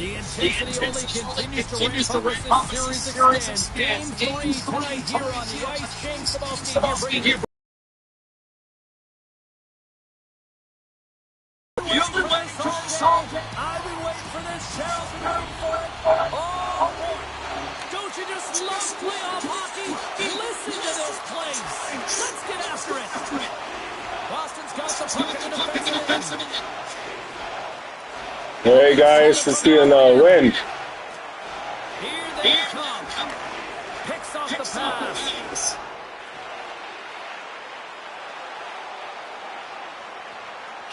The intensity only continues to ramp up as this series extends. Game 3 tonight here on the ice. James Cebulski here. I've been waiting for this. Cheryl's been waiting for it. Oh, boy. Don't you just love playoff hockey? Listen to this place. Let's get after it. Boston's got the puck in the defensive end. Hey guys, let's see the win. Here they come. Picks off the pass.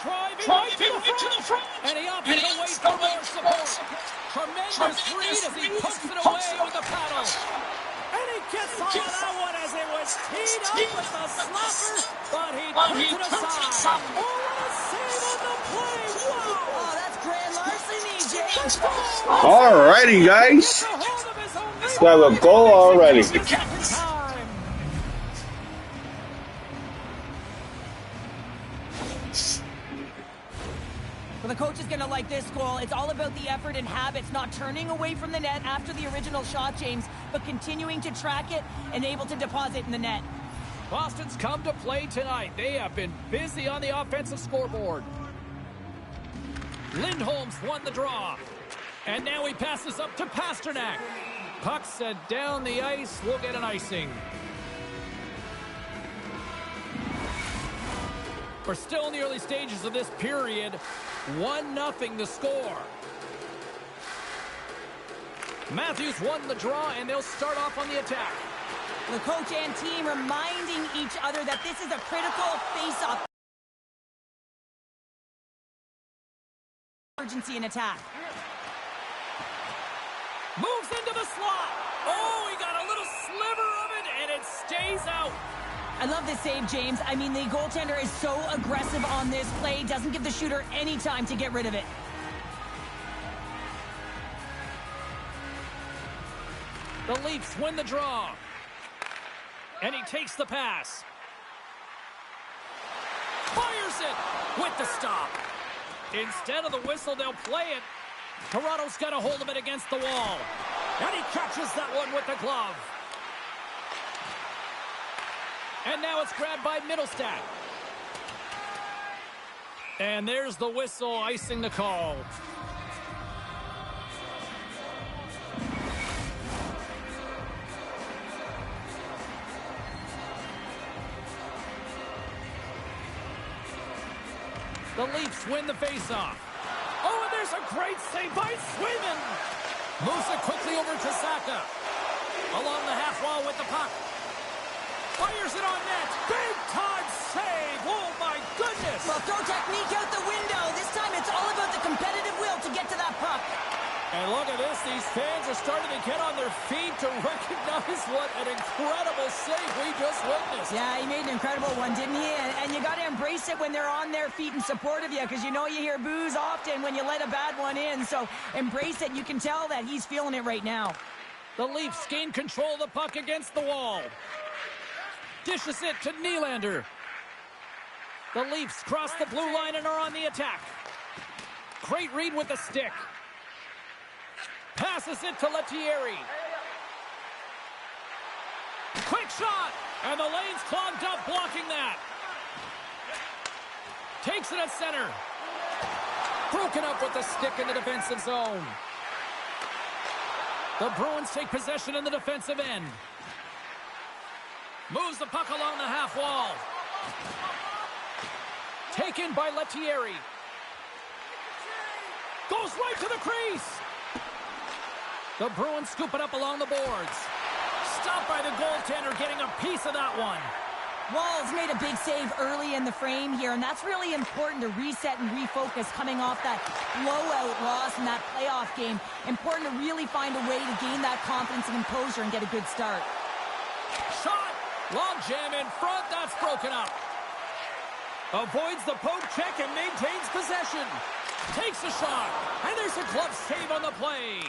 Driving right to the front. And he opted away for more support. Tremendous read as he pokes it away with the paddle. And he gets all of that one as it was teed up with the slapper, but he puts it aside. Oh, what a save on the play. Wow. Oh, that's grand larceny, James. Alrighty, guys. We have a goal already. Well, the coach is going to like this goal. It's all about the effort and habits, not turning away from the net after the original shot, James, but continuing to track it and able to deposit in the net. Boston's come to play tonight. They have been busy on the offensive scoreboard. Lindholm's won the draw. And now he passes up to Pasternak. Puck sent down the ice. We'll get an icing. We're still in the early stages of this period. 1-0 the score. Matthews won the draw, and they'll start off on the attack. The coach and team reminding each other that this is a critical face-off. Urgency in attack. Moves into the slot. Oh, he got a little sliver of it, and it stays out. I love this save, James. I mean, the goaltender is so aggressive on this play. Doesn't give the shooter any time to get rid of it. The Leafs win the draw. And he takes the pass. Fires it with the stop. Instead of the whistle, they'll play it. Toronto's got a hold of it against the wall. And he catches that one with the glove. And now it's grabbed by Middlestat. And there's the whistle, icing the call. The Leafs win the faceoff. Oh, and there's a great save by Swayman. Moves it quickly over to Saka. Along the half wall with the puck. Fires it on net. Big time save. Oh, my goodness. Well, throw technique out the window. This time it's all about the competitive will to get to that puck. And look at this. These fans are starting to get on their feet to recognize what an incredible save we just witnessed. Yeah, he made an incredible one, didn't he? And you got to embrace it when they're on their feet in support of you, because you know you hear boos often when you let a bad one in. So embrace it. You can tell that he's feeling it right now. The Leafs gain control of the puck against the wall. Dishes it to Nylander. The Leafs cross the blue line and are on the attack. Great read with the stick. Passes it to Lettieri. Quick shot! And the lane's clogged up, blocking that. Takes it at center. Broken up with the stick in the defensive zone. The Bruins take possession in the defensive end. Moves the puck along the half wall. Taken by Lettieri. Goes right to the crease. The Bruins scoop it up along the boards. Stopped by the goaltender, getting a piece of that one. Wall's made a big save early in the frame here, and that's really important to reset and refocus coming off that blowout loss in that playoff game. Important to really find a way to gain that confidence and composure and get a good start. Shot! Long jam in front, that's broken up. Avoids the poke check and maintains possession. Takes a shot, and there's a glove save on the play.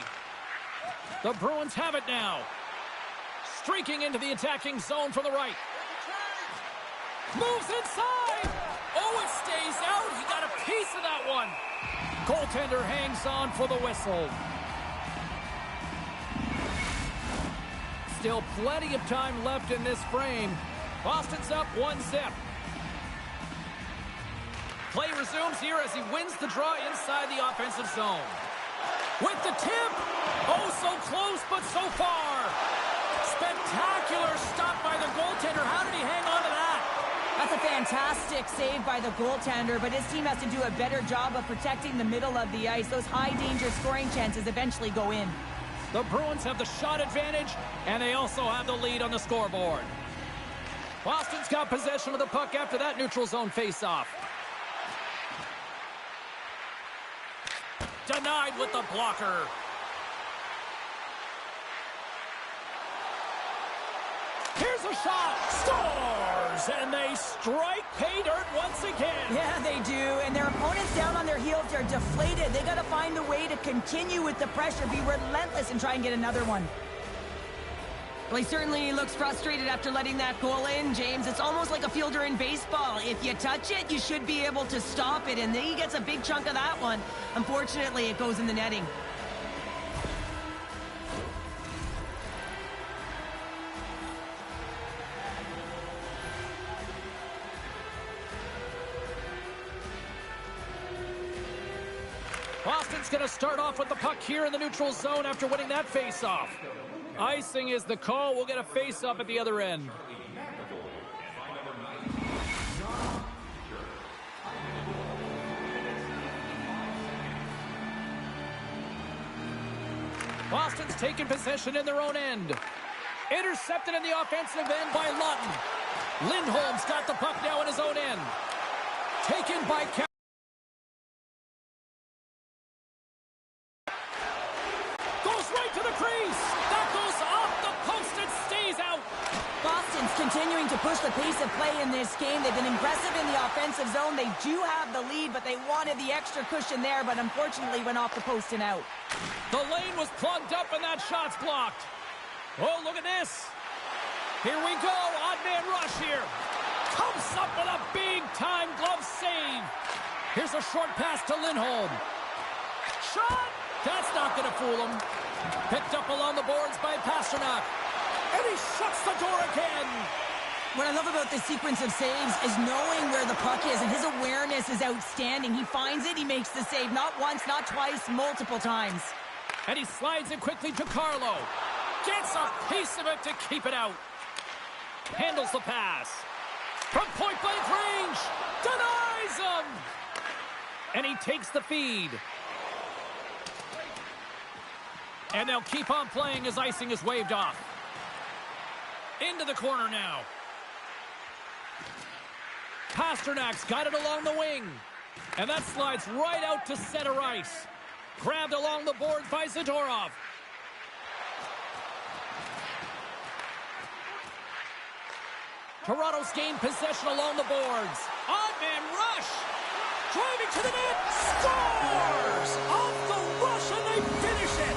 The Bruins have it now. Streaking into the attacking zone from the right. Moves inside. Oh, it stays out. He got a piece of that one. Goaltender hangs on for the whistle. Still plenty of time left in this frame. Boston's up 1-0. Play resumes here as he wins the draw inside the offensive zone. With the tip. Oh, so close, but so far. Spectacular stop by the goaltender. How did he hang on to that? That's a fantastic save by the goaltender, but his team has to do a better job of protecting the middle of the ice. Those high-danger scoring chances eventually go in. The Bruins have the shot advantage, and they also have the lead on the scoreboard. Boston's got possession of the puck after that neutral zone faceoff. Denied with the blocker. Here's a shot. Scores! And they strike pay dirt once again. Yeah, they do. And their opponents down on their heels, they're deflated. They got to find a way to continue with the pressure, be relentless, and try and get another one. Well, he certainly looks frustrated after letting that goal in, James. It's almost like a fielder in baseball. If you touch it, you should be able to stop it, and he gets a big chunk of that one. Unfortunately, it goes in the netting. Boston's going to start off with the puck here in the neutral zone after winning that faceoff. Icing is the call. We'll get a face-up at the other end. Boston's taking possession in their own end. Intercepted in the offensive end by Lutton. Lindholm's got the puck now in his own end. Taken by to the crease. That goes off the post and stays out. Boston's continuing to push the pace of play in this game. They've been aggressive in the offensive zone. They do have the lead, but they wanted the extra cushion there, but unfortunately went off the post and out. The lane was plugged up and that shot's blocked. Oh, look at this. Here we go. Odd man rush here. Comes up with a big-time glove save. Here's a short pass to Lindholm. Shot. That's not going to fool him. Picked up along the boards by Pasternak. And he shuts the door again. What I love about this sequence of saves is knowing where the puck is, and his awareness is outstanding. He finds it, he makes the save. Not once, not twice, multiple times. And he slides it quickly to Carlo. Gets a piece of it to keep it out. Handles the pass. From point-blank range. Denies him. And he takes the feed. And they'll keep on playing as icing is waved off. Into the corner now. Pasternak's got it along the wing. And that slides right out to center ice. Grabbed along the boards by Zadorov. Toronto's gained possession along the boards. Odd man rush. Driving to the net. Scores! Off the rush and they finish it.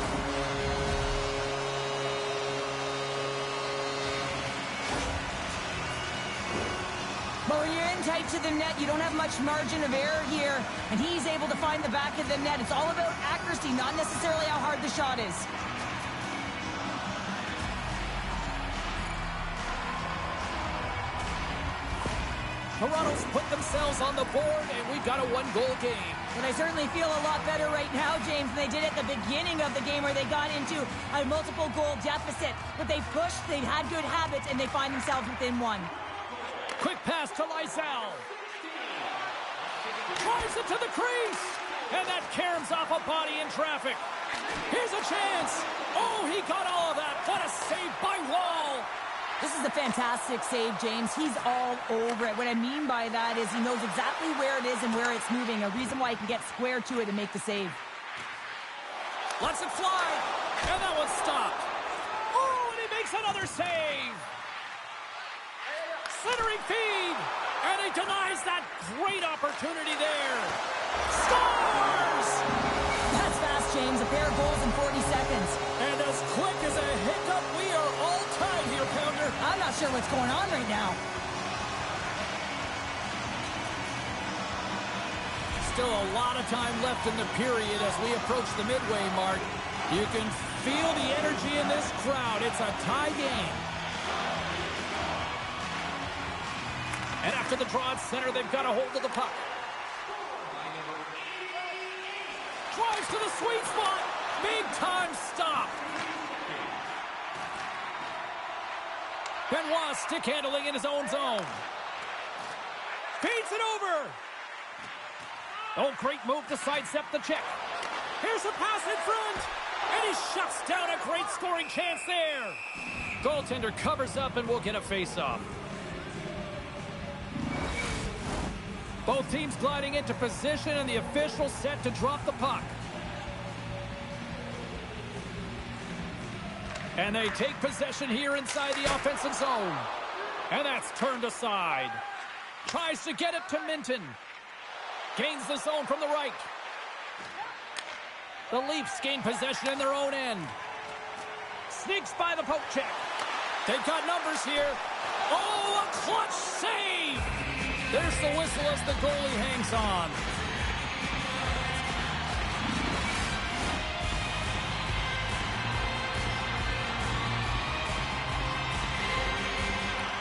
But when you're in tight to the net, you don't have much margin of error here, and he's able to find the back of the net. It's all about accuracy, not necessarily how hard the shot is. Toronto's put themselves on the board, and we've got a one-goal game. But I certainly feel a lot better right now, James, than they did at the beginning of the game where they got into a multiple-goal deficit. But they pushed, they had good habits, and they find themselves within one. Quick pass to Lysell. Drives it to the crease. And that caroms off a body in traffic. Here's a chance. Oh, he got all of that. What a save by Wall. This is a fantastic save, James. He's all over it. What I mean by that is he knows exactly where it is and where it's moving. A reason why he can get square to it and make the save. Lets it fly. And that one's stopped. Oh, and he makes another save. Centering feed, and he denies that great opportunity there. Scores! That's fast, James. A pair of goals in 40 seconds. And as quick as a hiccup, we are all tied here, Pounder. I'm not sure what's going on right now. still a lot of time left in the period as we approach the midway mark. You can feel the energy in this crowd. It's a tie game. And after the draw at center, they've got a hold of the puck. Drives to the sweet spot. Big time stop. Benoit stick handling in his own zone. Feeds it over. Oh, great move to sidestep the check. Here's a pass in front. And he shuts down a great scoring chance there. Goaltender covers up and will get a face-off. Both teams gliding into position and the official set to drop the puck. And they take possession here inside the offensive zone. And that's turned aside. Tries to get it to Minton. Gains the zone from the right. The Leafs gain possession in their own end. Sneaks by the poke check. They've got numbers here. Oh, a clutch save! There's the whistle as the goalie hangs on.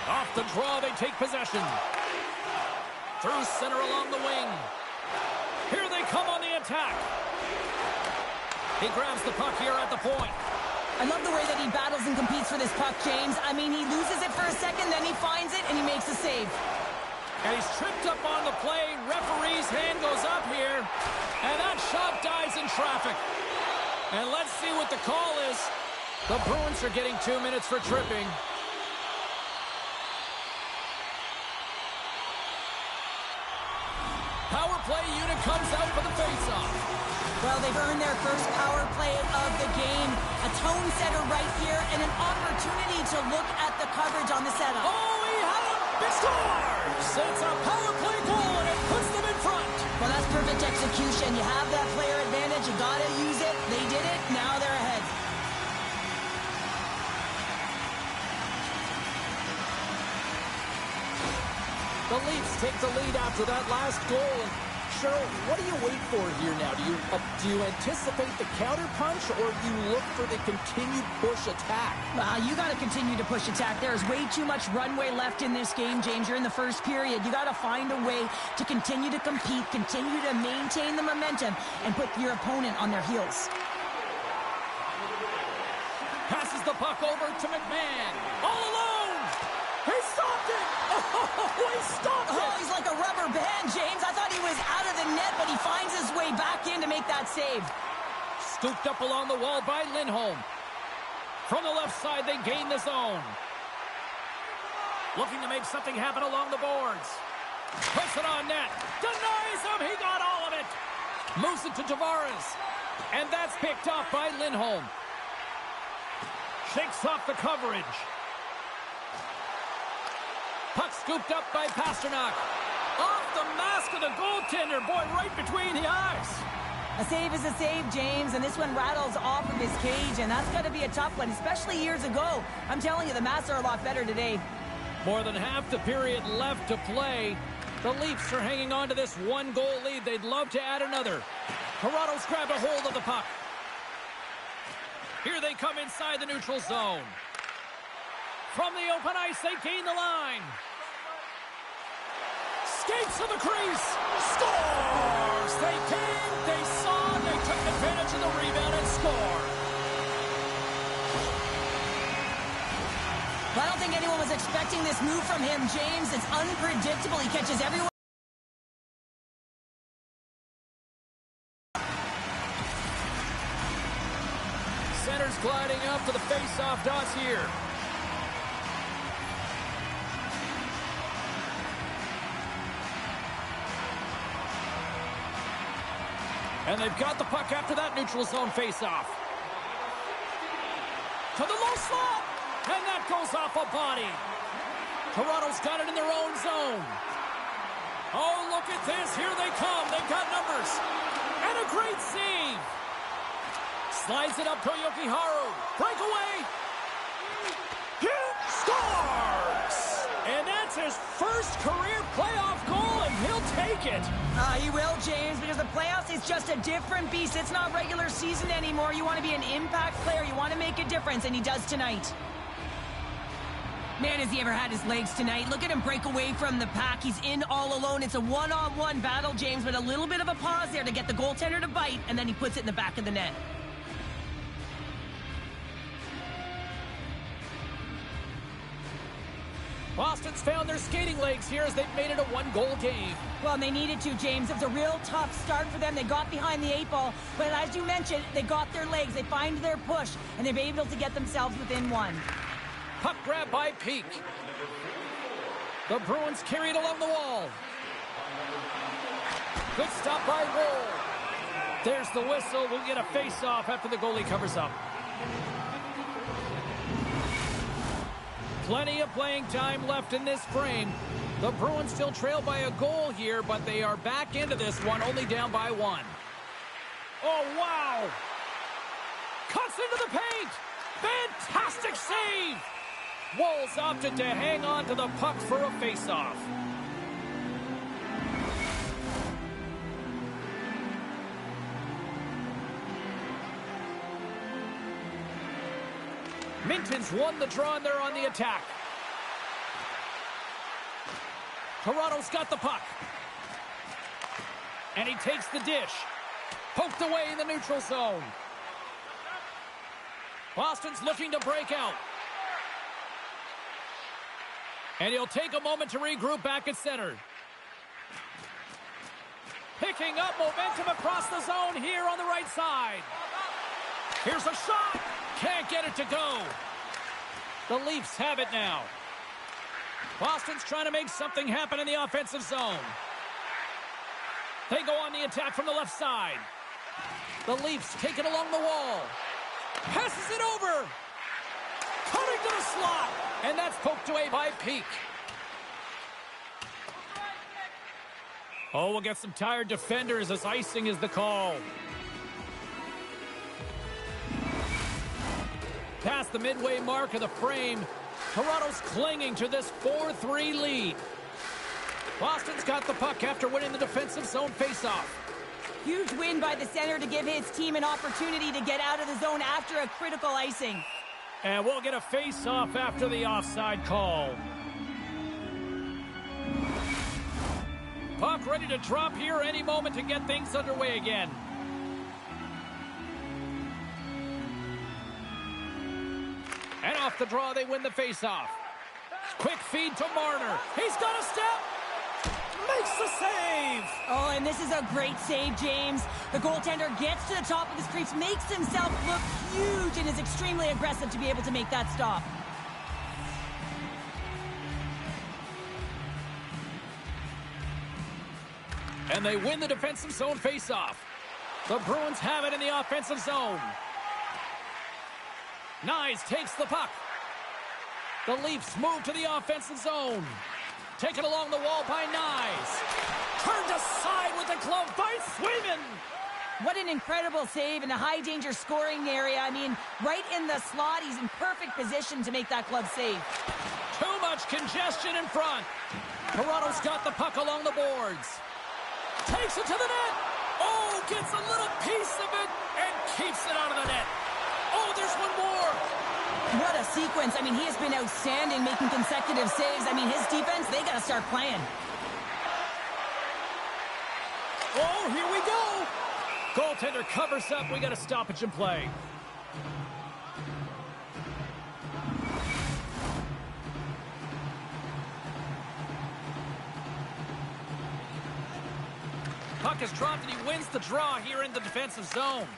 Off the draw, they take possession. Through center along the wing. Here they come on the attack. He grabs the puck here at the point. I love the way that he battles and competes for this puck, James. I mean, he loses it for a second, then he finds it, and he makes a save. And he's tripped up on the play. Referee's hand goes up here. And that shot dies in traffic. And let's see what the call is. The Bruins are getting 2 minutes for tripping. Power play unit comes out for the face-off. Well, they've earned their first power play of the game. A tone setter right here and an opportunity to look at the coverage on the setup. Oh, he had a big scores! It's a power play goal and it puts them in front. Well, that's perfect execution. You have that player advantage. You got to use it. They did it. Now they're ahead. The Leafs take the lead after that last goal. And Cheryl, what do you wait for here now? Do you anticipate the counter-punch, or do you look for the continued push attack? You got to continue to push attack. There's way too much runway left in this game, James. You're in the first period. You got to find a way to continue to compete, continue to maintain the momentum, and put your opponent on their heels. Passes the puck over to McMahon. All alone! He stopped it! Oh, he stopped it! Oh, he's like a rubber band, James. I thought he was out of the net, but he finds his way back in to make that save. Scooped up along the wall by Lindholm. From the left side, they gain the zone. Looking to make something happen along the boards. Puts it on net. Denies him. He got all of it. Moves it to Tavares. And that's picked off by Lindholm. Shakes off the coverage. Puck scooped up by Pasternak. Off the mask of the goaltender. Boy, right between the eyes. A save is a save, James, and this one rattles off of his cage, and that's got to be a tough one, especially years ago. I'm telling you, the Mats are a lot better today. More than half the period left to play. The Leafs are hanging on to this one-goal lead. They'd love to add another. Toronto's grabbed a hold of the puck. Here they come inside the neutral zone. From the open ice, they gain the line. Skates to the crease. Scores! They came, they saw, they took advantage of the rebound and scored. Well, I don't think anyone was expecting this move from him, James. It's unpredictable. He catches everyone. Center's gliding up to the face-off dots here. And they've got the puck after that neutral zone face-off. To the low slot. And that goes off a body. Toronto's got it in their own zone. Oh, look at this. Here they come. They've got numbers. And a great save. Slides it up to Yokiharu. Breakaway. He scores. And that's It's his first career playoff goal, and he'll take it. He will, James, because the playoffs is just a different beast. It's not regular season anymore. You want to be an impact player. You want to make a difference, and he does tonight. Man, has he ever had his legs tonight. Look at him break away from the pack. He's in all alone. It's a one-on-one battle, James, but a little bit of a pause there to get the goaltender to bite, and then he puts it in the back of the net. Boston's found their skating legs here as they've made it a one-goal game. Well, they needed to, James. It was a real tough start for them. They got behind the 8 ball, but as you mentioned, they got their legs. They find their push, and they've been able to get themselves within 1. Puck grab by Peak. The Bruins carry it along the wall. Good stop by Woll. There's the whistle. We'll get a face-off after the goalie covers up. Plenty of playing time left in this frame. The Bruins still trail by a goal here, but they are back into this one, only down by 1. Oh, wow! Cuts into the paint! Fantastic save! Woll's opted to hang on to the puck for a face-off. Minton's won the draw and they're on the attack. Toronto's got the puck. And he takes the dish. Poked away in the neutral zone. Boston's looking to break out. And he'll take a moment to regroup back at center. Picking up momentum across the zone here on the right side. Here's a shot. Can't get it to go. The Leafs have it now. Boston's trying to make something happen in the offensive zone. They go on the attack from the left side. The Leafs take it along the wall. Passes it over. Cutting to the slot. And that's poked away by Peak. Oh, we'll get some tired defenders as icing is the call. Past the midway mark of the frame, Toronto's clinging to this 4-3 lead. Boston's got the puck after winning the defensive zone faceoff. Huge win by the center to give his team an opportunity to get out of the zone after a critical icing. And we'll get a face-off after the offside call. Puck ready to drop here any moment to get things underway again. And off the draw, they win the face-off. Quick feed to Marner. He's got a step. Makes the save. Oh, and this is a great save, James. The goaltender gets to the top of his crease, makes himself look huge, and is extremely aggressive to be able to make that stop. And they win the defensive zone face-off. The Bruins have it in the offensive zone. Nyes takes the puck. The Leafs move to the offensive zone. Taken along the wall by Nyes. Turned aside with a glove by Swayman. What an incredible save in a high-danger scoring area. I mean, right in the slot. He's in perfect position to make that glove save. Too much congestion in front. Toronto's got the puck along the boards. Takes it to the net. Oh, gets a little piece of it and keeps it out of the net. Oh, there's one more. What a sequence. I mean, he has been outstanding making consecutive saves. I mean, his defense, they got to start playing. Oh, here we go. Goaltender covers up. We got a stoppage in play. Puck is dropped and he wins the draw here in the defensive zone.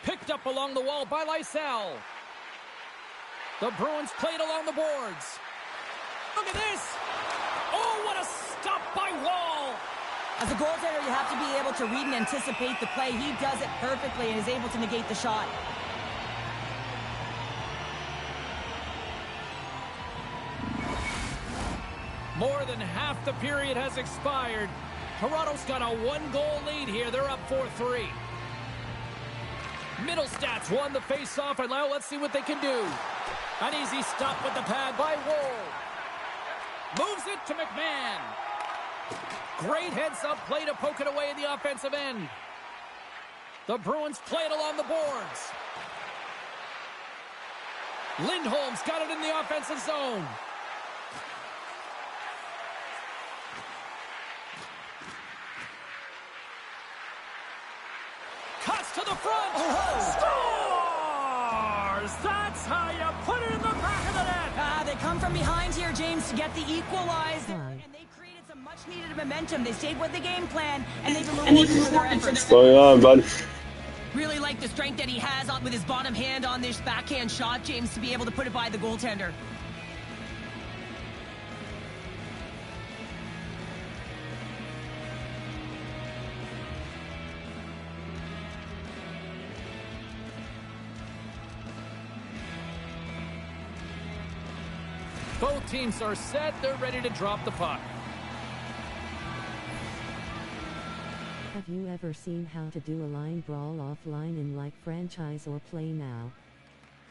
Picked up along the wall by Lysell. The Bruins played along the boards. Look at this. Oh, what a stop by Wall. As a goaltender, you have to be able to read and anticipate the play. He does it perfectly and is able to negate the shot. More than half the period has expired. Toronto's got a one-goal lead here. They're up 4-3. Middlestats won the face-off, and now let's see what they can do. An easy stop with the pad by Woll. Moves it to McMahon. Great heads-up play to poke it away in the offensive end. The Bruins play it along the boards. Lindholm's got it in the offensive zone. Cuts to the front. Scores! That's how you put it in the back of the net. They come from behind here, James, to get the equalizer. And they created some much-needed momentum. They stayed with the game plan, and they've been rewarded for their efforts. What's going on, bud? Really like the strength that he has with his bottom hand on this backhand shot, James, to be able to put it by the goaltender. Both teams are set. They're ready to drop the puck. Have you ever seen how to do a line brawl offline in like franchise or play now?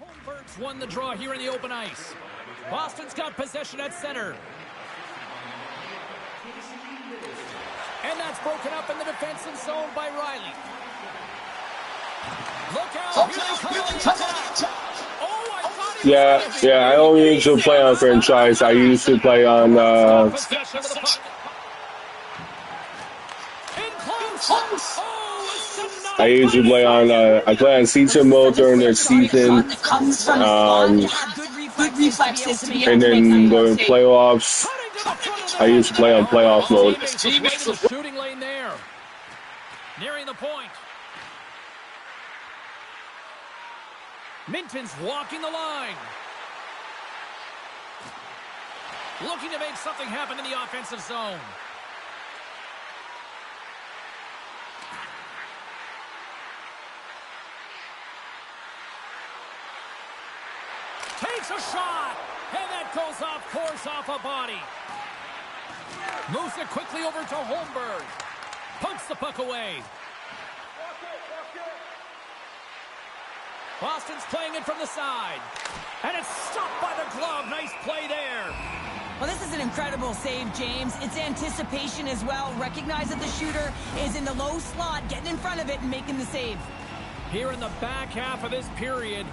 Holmberg's won the draw here in the open ice. Boston's got possession at center. And that's broken up in the defensive zone by Riley. Look out! Here they come on the attack. Oh, I thought he was Yeah, I don't usually play on franchise. I used to play on, possession of the puck. I usually play on, I play on season mode during the season, and then during playoffs, I used to play on playoff mode. Shooting lane there. Nearing the point. Minton's walking the line. Looking to make something happen in the offensive zone. Takes a shot, and that goes off course off a body. Moves it quickly over to Holmberg. Punts the puck away. Boston's playing it from the side. And it's stopped by the glove. Nice play there. Well, this is an incredible save, James. It's anticipation as well. Recognize that the shooter is in the low slot, getting in front of it and making the save. Here in the back half of this period,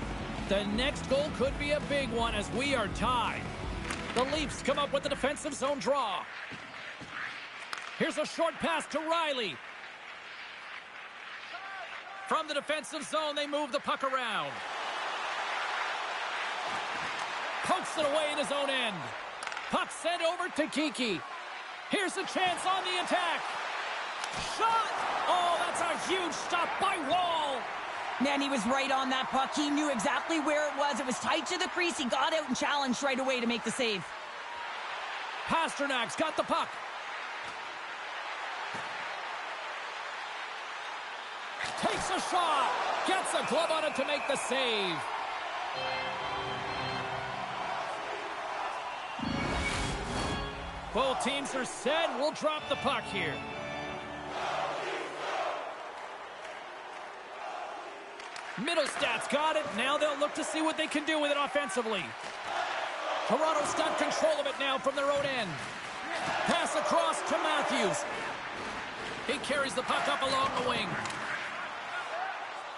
the next goal could be a big one as we are tied. The Leafs come up with the defensive zone draw. Here's a short pass to Riley. From the defensive zone, they move the puck around. Pokes it away in his own end. Puck sent over to Kiki. Here's a chance on the attack. Shot! Oh, that's a huge stop by Wall. Man, he was right on that puck. He knew exactly where it was. It was tight to the crease. He got out and challenged right away to make the save. Pasternak's got the puck. Takes a shot. Gets a glove on it to make the save. Both teams are set. We'll drop the puck here. Middlestad's got it. Now they'll look to see what they can do with it offensively. Toronto's got control of it now from their own end. Pass across to Matthews. He carries the puck up along the wing.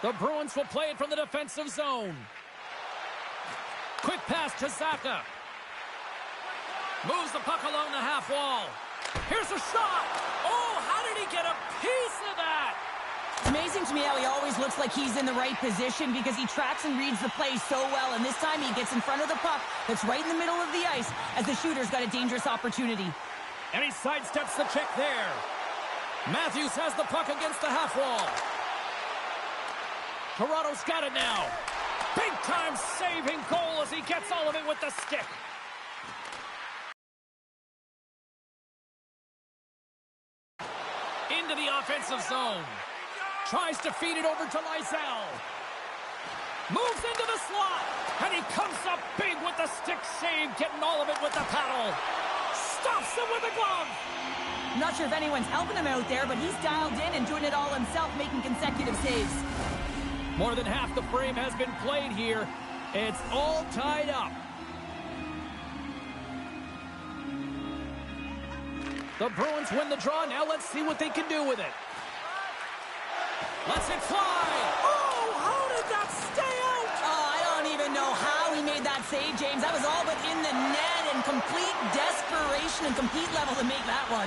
The Bruins will play it from the defensive zone. Quick pass to Zaka. Moves the puck along the half wall. Here's a shot. Oh, how did he get a piece of that? It's amazing to me how he always looks like he's in the right position because he tracks and reads the play so well. And this time he gets in front of the puck that's right in the middle of the ice as the shooter's got a dangerous opportunity. And he sidesteps the check there. Matthews has the puck against the half wall. Toronto's got it now. Big-time saving goal as he gets all of it with the stick. Into the offensive zone. Tries to feed it over to Lysell. Moves into the slot. And he comes up big with the stick save, getting all of it with the paddle. Stops him with the glove. I'm not sure if anyone's helping him out there, but he's dialed in and doing it all himself, making consecutive saves. More than half the frame has been played here. It's all tied up. The Bruins win the draw. Now let's see what they can do with it. Lets it fly. Oh, how did that stay out? Oh, I don't even know how he made that save, James. That was all but in the net and complete desperation and complete level to make that one.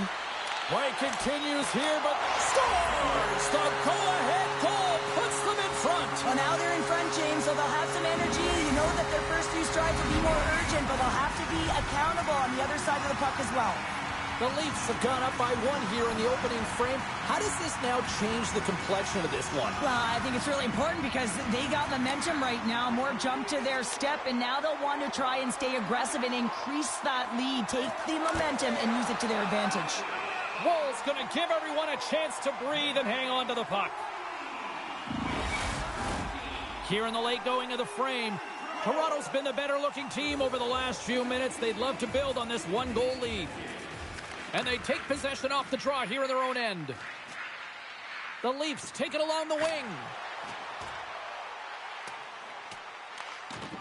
Play continues here, but scores! The go-ahead goal puts them in front. Well, now they're in front, James, so they'll have some energy. You know that their first few strides will be more urgent, but they'll have to be accountable on the other side of the puck as well. The Leafs have gone up by 1 here in the opening frame. How does this now change the complexion of this one? Well, I think it's really important because they got momentum right now, more jump to their step, and now they'll want to try and stay aggressive and increase that lead, take the momentum, and use it to their advantage. Woll's going to give everyone a chance to breathe and hang on to the puck. Here in the late going of the frame, Toronto's been the better-looking team over the last few minutes. They'd love to build on this 1-goal lead. And they take possession off the draw here in their own end. The Leafs take it along the wing.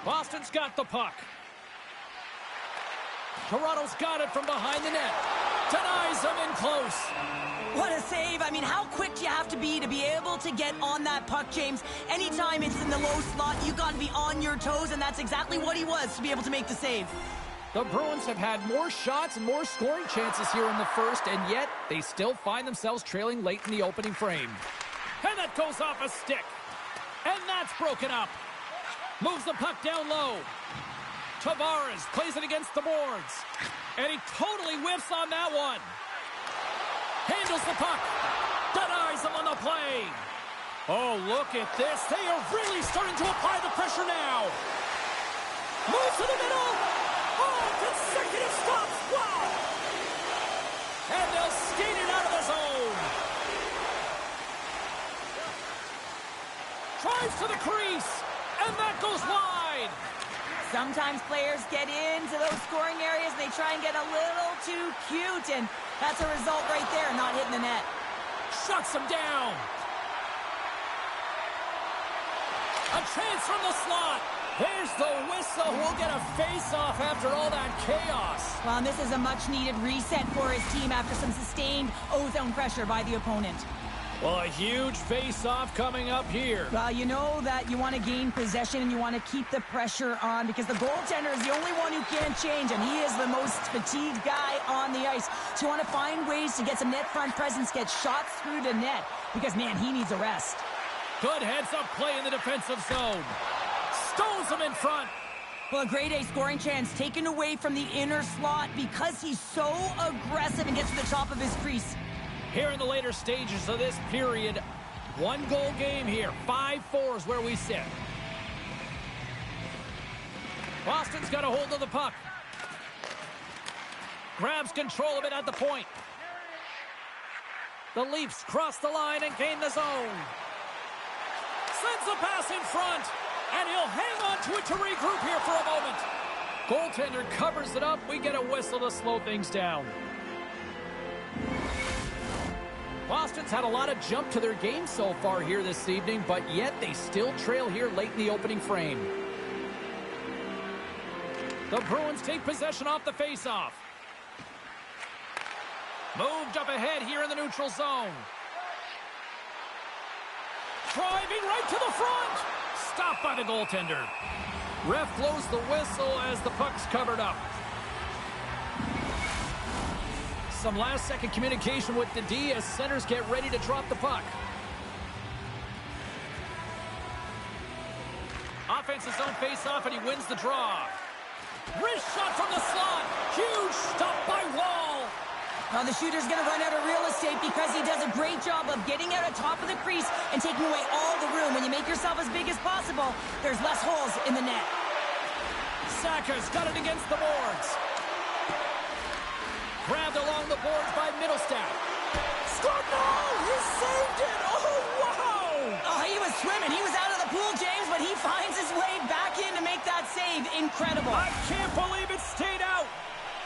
Boston's got the puck. Toronto's got it from behind the net. Denies them in close. What a save. I mean, how quick do you have to be able to get on that puck, James? Anytime it's in the low slot, you got to be on your toes, and that's exactly what he was to be able to make the save. The Bruins have had more shots and more scoring chances here in the first, and yet they still find themselves trailing late in the opening frame. And that goes off a stick. And that's broken up. Moves the puck down low. Tavares plays it against the boards. And he totally whiffs on that one. Handles the puck. Denies him on the play. Oh, look at this. They are really starting to apply the pressure now. Moves to the middle. Oh, consecutive stops. Wow. And they'll skate it out of the zone. Drives to the crease. And that goes wide. Sometimes players get into those scoring areas and they try and get a little too cute, and that's a result right there, not hitting the net. Shuts him down. A chance from the slot. There's the whistle. We'll get a face-off after all that chaos. Well, and this is a much-needed reset for his team after some sustained ozone pressure by the opponent. Well, a huge face-off coming up here. Well, you know that you want to gain possession and you want to keep the pressure on because the goaltender is the only one who can't change, and he is the most fatigued guy on the ice. So you want to find ways to get some net front presence, get shots through the net because, man, he needs a rest. Good heads-up play in the defensive zone. Stones him in front. Well, a grade A scoring chance taken away from the inner slot because he's so aggressive and gets to the top of his crease. Here in the later stages of this period, 1-goal game here. 5-4 is where we sit. Boston's got a hold of the puck. Grabs control of it at the point. The Leafs cross the line and gain the zone. Sends the pass in front. And he'll hang on to it to regroup here for a moment. Goaltender covers it up. We get a whistle to slow things down. Boston's had a lot of jump to their game so far here this evening, but yet they still trail here late in the opening frame. The Bruins take possession off the faceoff. Moved up ahead here in the neutral zone. Driving right to the front. Stopped by the goaltender. Ref blows the whistle as the puck's covered up. Some last-second communication with the D as centers get ready to drop the puck. Offensive zone face-off, and he wins the draw. Wrist shot from the slot. Huge stop by Wall. Well, the shooter's going to run out of real estate because he does a great job of getting out on top of the crease and taking away all the room. When you make yourself as big as possible, there's less holes in the net. Saka's got it against the boards. Grabbed along the boards by Middlestat. Scored! No! He saved it! Oh, wow! Oh, he was swimming. He was out of the pool, James, but he finds his way back in to make that save. Incredible. I can't believe it stayed out.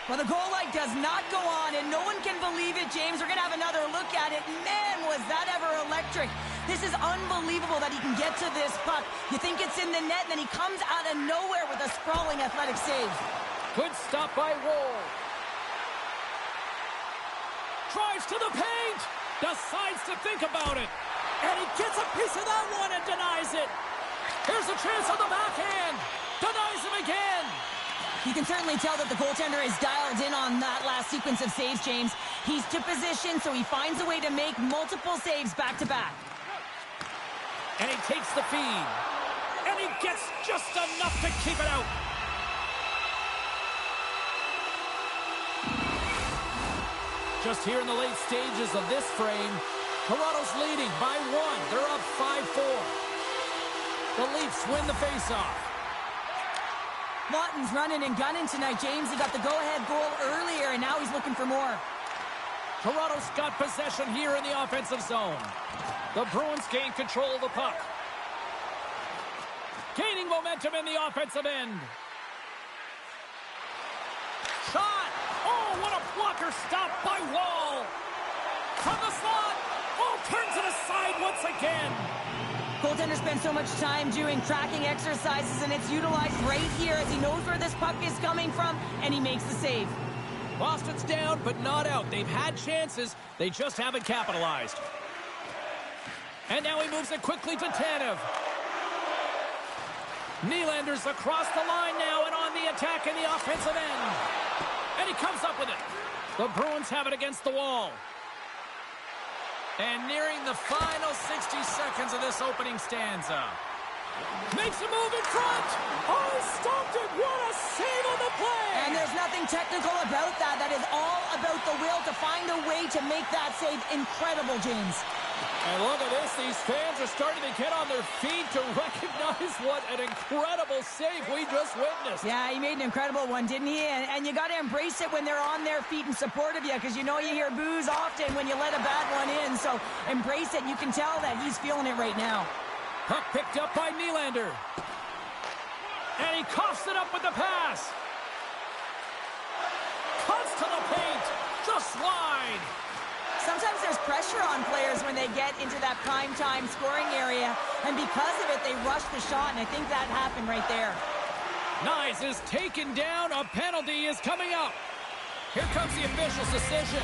Well, the goal light does not go on, and no one can believe it, James. We're going to have another look at it. Man, was that ever electric. This is unbelievable that he can get to this puck. You think it's in the net, and then he comes out of nowhere with a sprawling athletic save. Good stop by Woll. drives to the paint. Decides to think about it. And he gets a piece of that one and denies it. Here's a chance on the backhand. Denies him again. You can certainly tell that the goaltender is dialed in on that last sequence of saves, James. He's to position, so he finds a way to make multiple saves back-to-back. And he takes the feed. And he gets just enough to keep it out. Just here in the late stages of this frame, Toronto's leading by 1. They're up 5-4. The Leafs win the faceoff. Lawton's running and gunning tonight, James. He got the go-ahead goal earlier, and now he's looking for more. Toronto's got possession here in the offensive zone. The Bruins gain control of the puck. Gaining momentum in the offensive end. Shot! Oh, what a blocker stop by Wall! From the slot! Oh, turns it aside once again! Goaltender spends so much time doing tracking exercises, and it's utilized right here as he knows where this puck is coming from, and he makes the save. Boston's down, but not out. They've had chances. They just haven't capitalized. And now he moves it quickly to Tanev. Nylander's across the line now and on the attack in the offensive end. And he comes up with it. The Bruins have it against the wall. And nearing the final 60 seconds of this opening stanza. Makes a move in front. Oh, stopped it. What a save on the play. And there's nothing technical about that. That is all about the will to find a way to make that save incredible, James. And look at this. These fans are starting to get on their feet to recognize what an incredible save we just witnessed. Yeah, he made an incredible one, didn't he? And you got to embrace it when they're on their feet in support of you, because you know you hear boos often when you let a bad one in. So embrace it. You can tell that he's feeling it right now. Puck picked up by Nylander. And he coughs it up with the pass. Cuts to the paint. Just wide. Sometimes there's pressure on players when they get into that prime time scoring area. And because of it, they rush the shot. And I think that happened right there. Nyes is taken down. A penalty is coming up. Here comes the official's decision.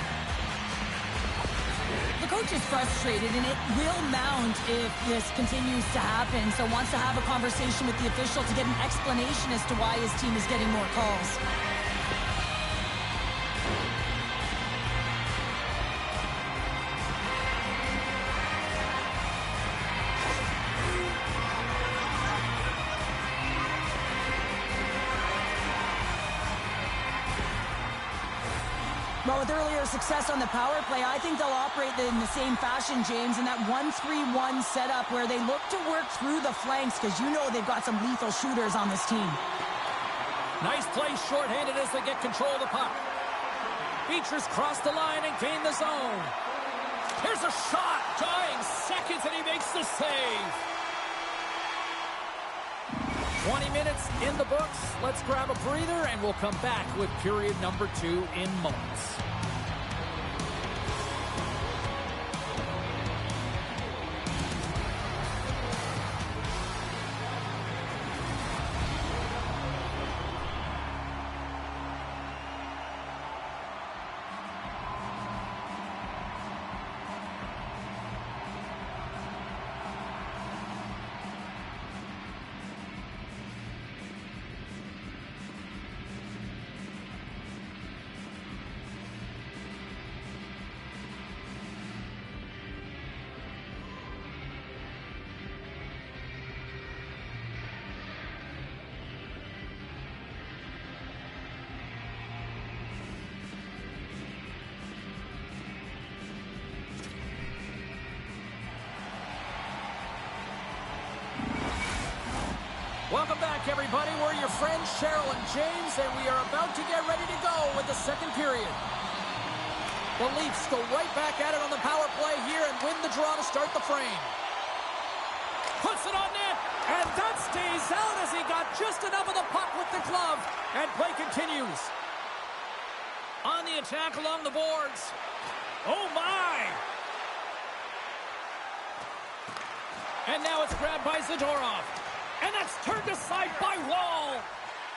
The coach is frustrated, and it will mount if this continues to happen. So wants to have a conversation with the official to get an explanation as to why his team is getting more calls. Well, with earlier success on the power play, I think they'll operate in the same fashion, James, in that 1-3-1 setup where they look to work through the flanks, because you know they've got some lethal shooters on this team. Nice play shorthanded as they get control of the puck. Beecher's crossed the line and gained the zone. Here's a shot, dying seconds, and he makes the save. 20 minutes in the books. Let's grab a breather, and we'll come back with period number 2 in moments. Welcome back, everybody. We're your friends, Cheryl and James, and we are about to get ready to go with the second period. The Leafs go right back at it on the power play here and win the draw to start the frame. Puts it on net, and that stays out as he got just enough of the puck with the glove, and play continues. On the attack along the boards. Oh, my! And now it's grabbed by Zadorov. And that's turned aside by Wall.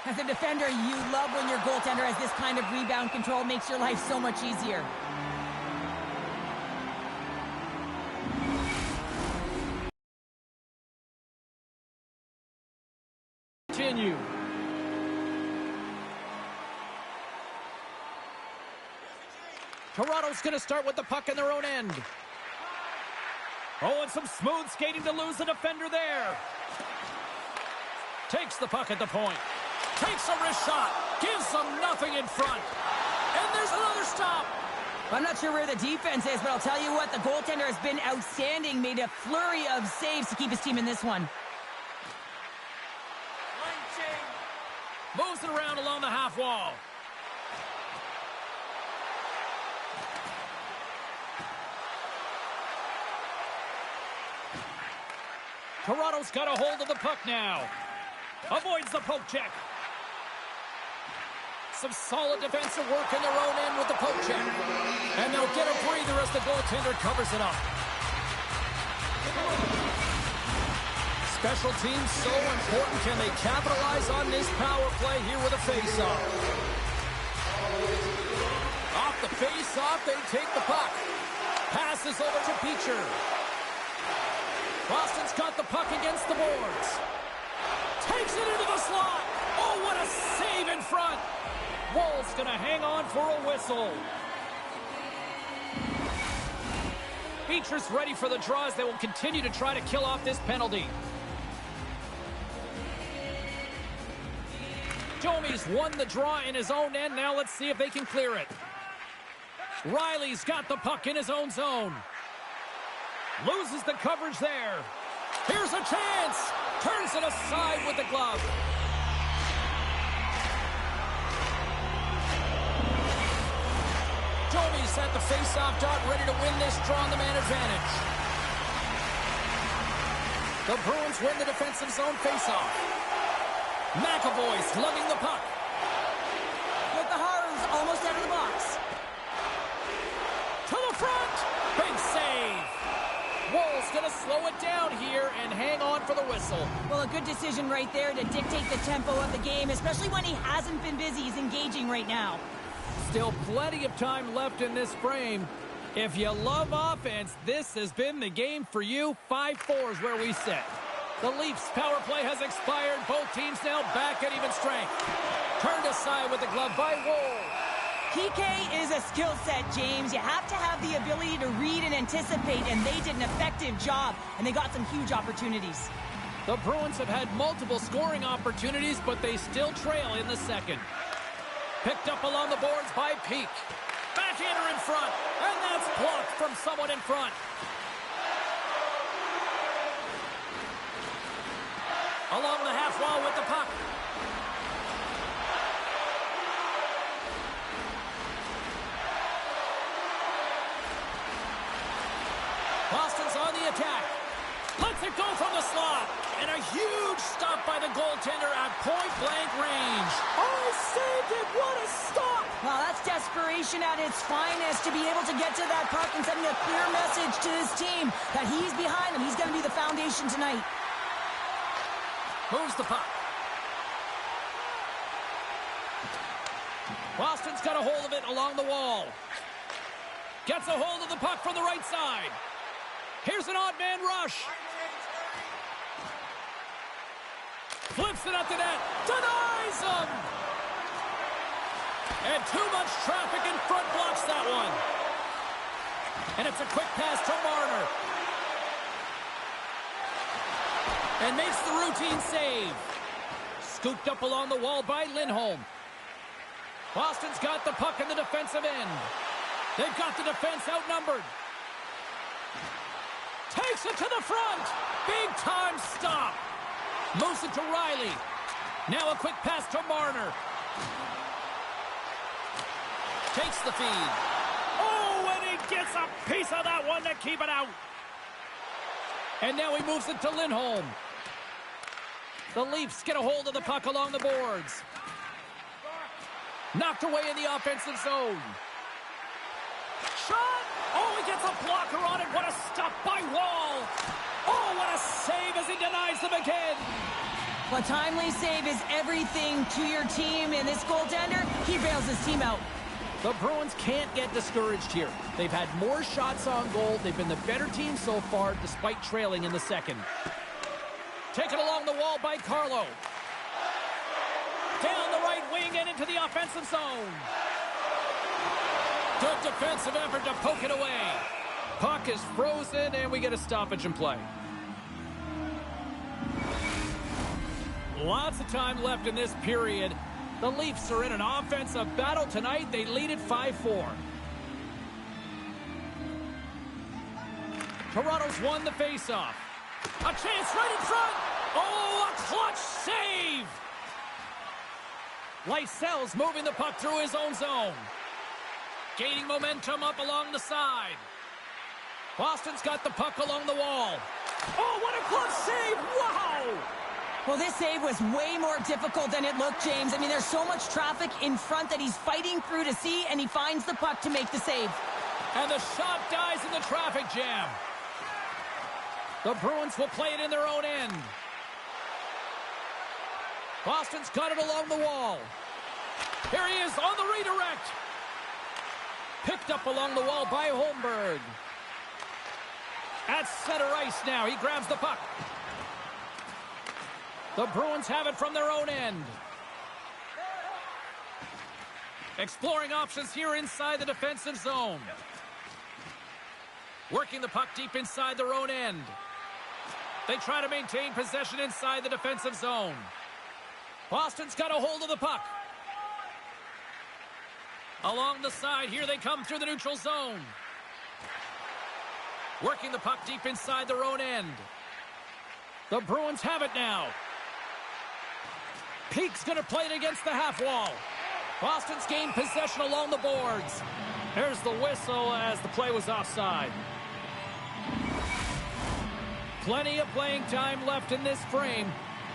As a defender, you love when your goaltender has this kind of rebound control. Makes your life so much easier. Toronto's going to start with the puck in their own end. Oh, and some smooth skating to lose the defender there. Takes the puck at the point. Takes a wrist shot. Gives them nothing in front. And there's another stop. I'm not sure where the defense is, but I'll tell you what, the goaltender has been outstanding. Made a flurry of saves to keep his team in this one. Moves it around along the half wall. Toronto's got a hold of the puck now. Avoids the poke check. Some solid defensive work in their own end with the poke check. And they'll get a breather as the goaltender covers it up. Special teams so important. Can they capitalize on this power play here with a face-off? Off the face-off, they take the puck. Passes over to Beecher. Boston's got the puck against the boards. Takes it into the slot. Oh, what a save in front. Wall's going to hang on for a whistle. Beecher's ready for the draws. They will continue to try to kill off this penalty. Domi's won the draw in his own end. Now let's see if they can clear it. Riley's got the puck in his own zone. Loses the coverage there. Here's a chance. Turns it aside with the glove. Domi's at the face-off dot, ready to win this draw on the man advantage. The Bruins win the defensive zone face-off. McAvoy slugging the puck. With the Harus almost out of the box. To the front. Big save. Wall's going to slow it down here and hang on for the whistle. Well, a good decision right there to dictate the tempo of the game, especially when he hasn't been busy. He's engaging right now. Still plenty of time left in this frame. If you love offense, this has been the game for you. 5-4 is where we sit. The Leafs' power play has expired. Both teams now back at even strength. Turned aside with the glove by Wall. PK is a skill set, James. You have to have the ability to read and anticipate, and they did an effective job, and they got some huge opportunities. The Bruins have had multiple scoring opportunities, but they still trail in the second. Picked up along the boards by Peak. Backhander in front, and that's blocked from someone in front. Along the half wall with the puck. Boston's on the attack. Lets it go from the slot. And a huge stop by the goaltender at point-blank range. Oh, saved it. What a stop. Well, that's desperation at its finest to be able to get to that puck and sending a clear message to his team that he's behind them. He's going to be the foundation tonight. Moves the puck. Boston's got a hold of it along the wall. Gets a hold of the puck from the right side. Here's an odd man rush. Flips it up to net. Denies him. And too much traffic in front blocks that one. And it's a quick pass to Marner. And makes the routine save. Scooped up along the wall by Lindholm. Boston's got the puck in the defensive end. They've got the defense outnumbered. Takes it to the front. Big time stop. Moves it to Riley. Now a quick pass to Marner. Takes the feed. Oh, and he gets a piece of that one to keep it out. And now he moves it to Lindholm. The Leafs get a hold of the puck along the boards. Knocked away in the offensive zone. Shot! Oh, he gets a blocker on it. What a stop by Wall. Oh, what a save as he denies them again. A timely save is everything to your team, and this goaltender, he bails his team out. The Bruins can't get discouraged here. They've had more shots on goal. They've been the better team so far, despite trailing in the second. Taken along the wall by Carlo. Down the right wing and into the offensive zone. Good defensive effort to poke it away. Puck is frozen, and we get a stoppage in play. Lots of time left in this period. The Leafs are in an offensive battle tonight. They lead it 5-4. Toronto's won the faceoff. A chance right in front. Oh, a clutch save. Lysel's moving the puck through his own zone. Gaining momentum up along the side. Boston's got the puck along the wall. Oh, what a clutch save. Wow. Well, this save was way more difficult than it looked, James. I mean, there's so much traffic in front that he's fighting through to see, and he finds the puck to make the save. And the shot dies in the traffic jam. The Bruins will play it in their own end. Boston's got it along the wall. Here he is on the redirect. Picked up along the wall by Holmberg. At center ice now. He grabs the puck. The Bruins have it from their own end. Exploring options here inside the defensive zone. Working the puck deep inside their own end. They try to maintain possession inside the defensive zone. Boston's got a hold of the puck. Along the side, here they come through the neutral zone. Working the puck deep inside their own end. The Bruins have it now. Peake's going to play it against the half wall. Boston's gained possession along the boards. There's the whistle as the play was offside. Plenty of playing time left in this frame.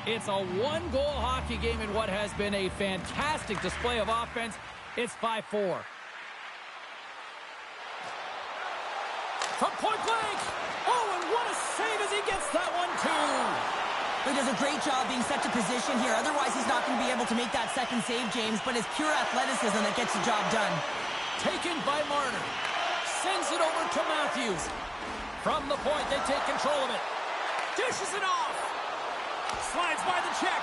It's a one-goal hockey game in what has been a fantastic display of offense. It's 5-4. From point blank. Oh, and what a save as he gets that one, too. He does a great job being set to position here. Otherwise, he's not going to be able to make that second save, James. But it's pure athleticism that gets the job done. Taken by Marner. Sends it over to Matthews. From the point, they take control of it. Dishes it off. Slides by the check.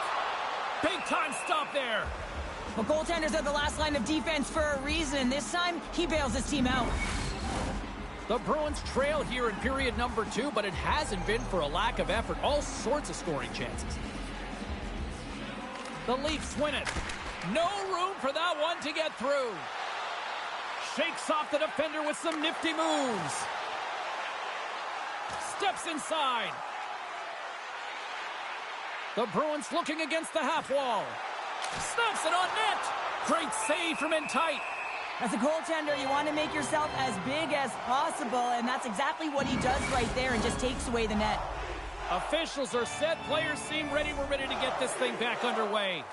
Big time stop there. Well, goaltenders are the last line of defense for a reason. This time, he bails his team out. The Bruins trail here in period number 2, but it hasn't been for a lack of effort. All sorts of scoring chances. The Leafs win it. No room for that one to get through. Shakes off the defender with some nifty moves. Steps inside. The Bruins looking against the half wall. Snaps it on net. Great save from in tight. As a goaltender, you want to make yourself as big as possible, and that's exactly what he does right there and just takes away the net. Officials are set. Players seem ready. We're ready to get this thing back underway.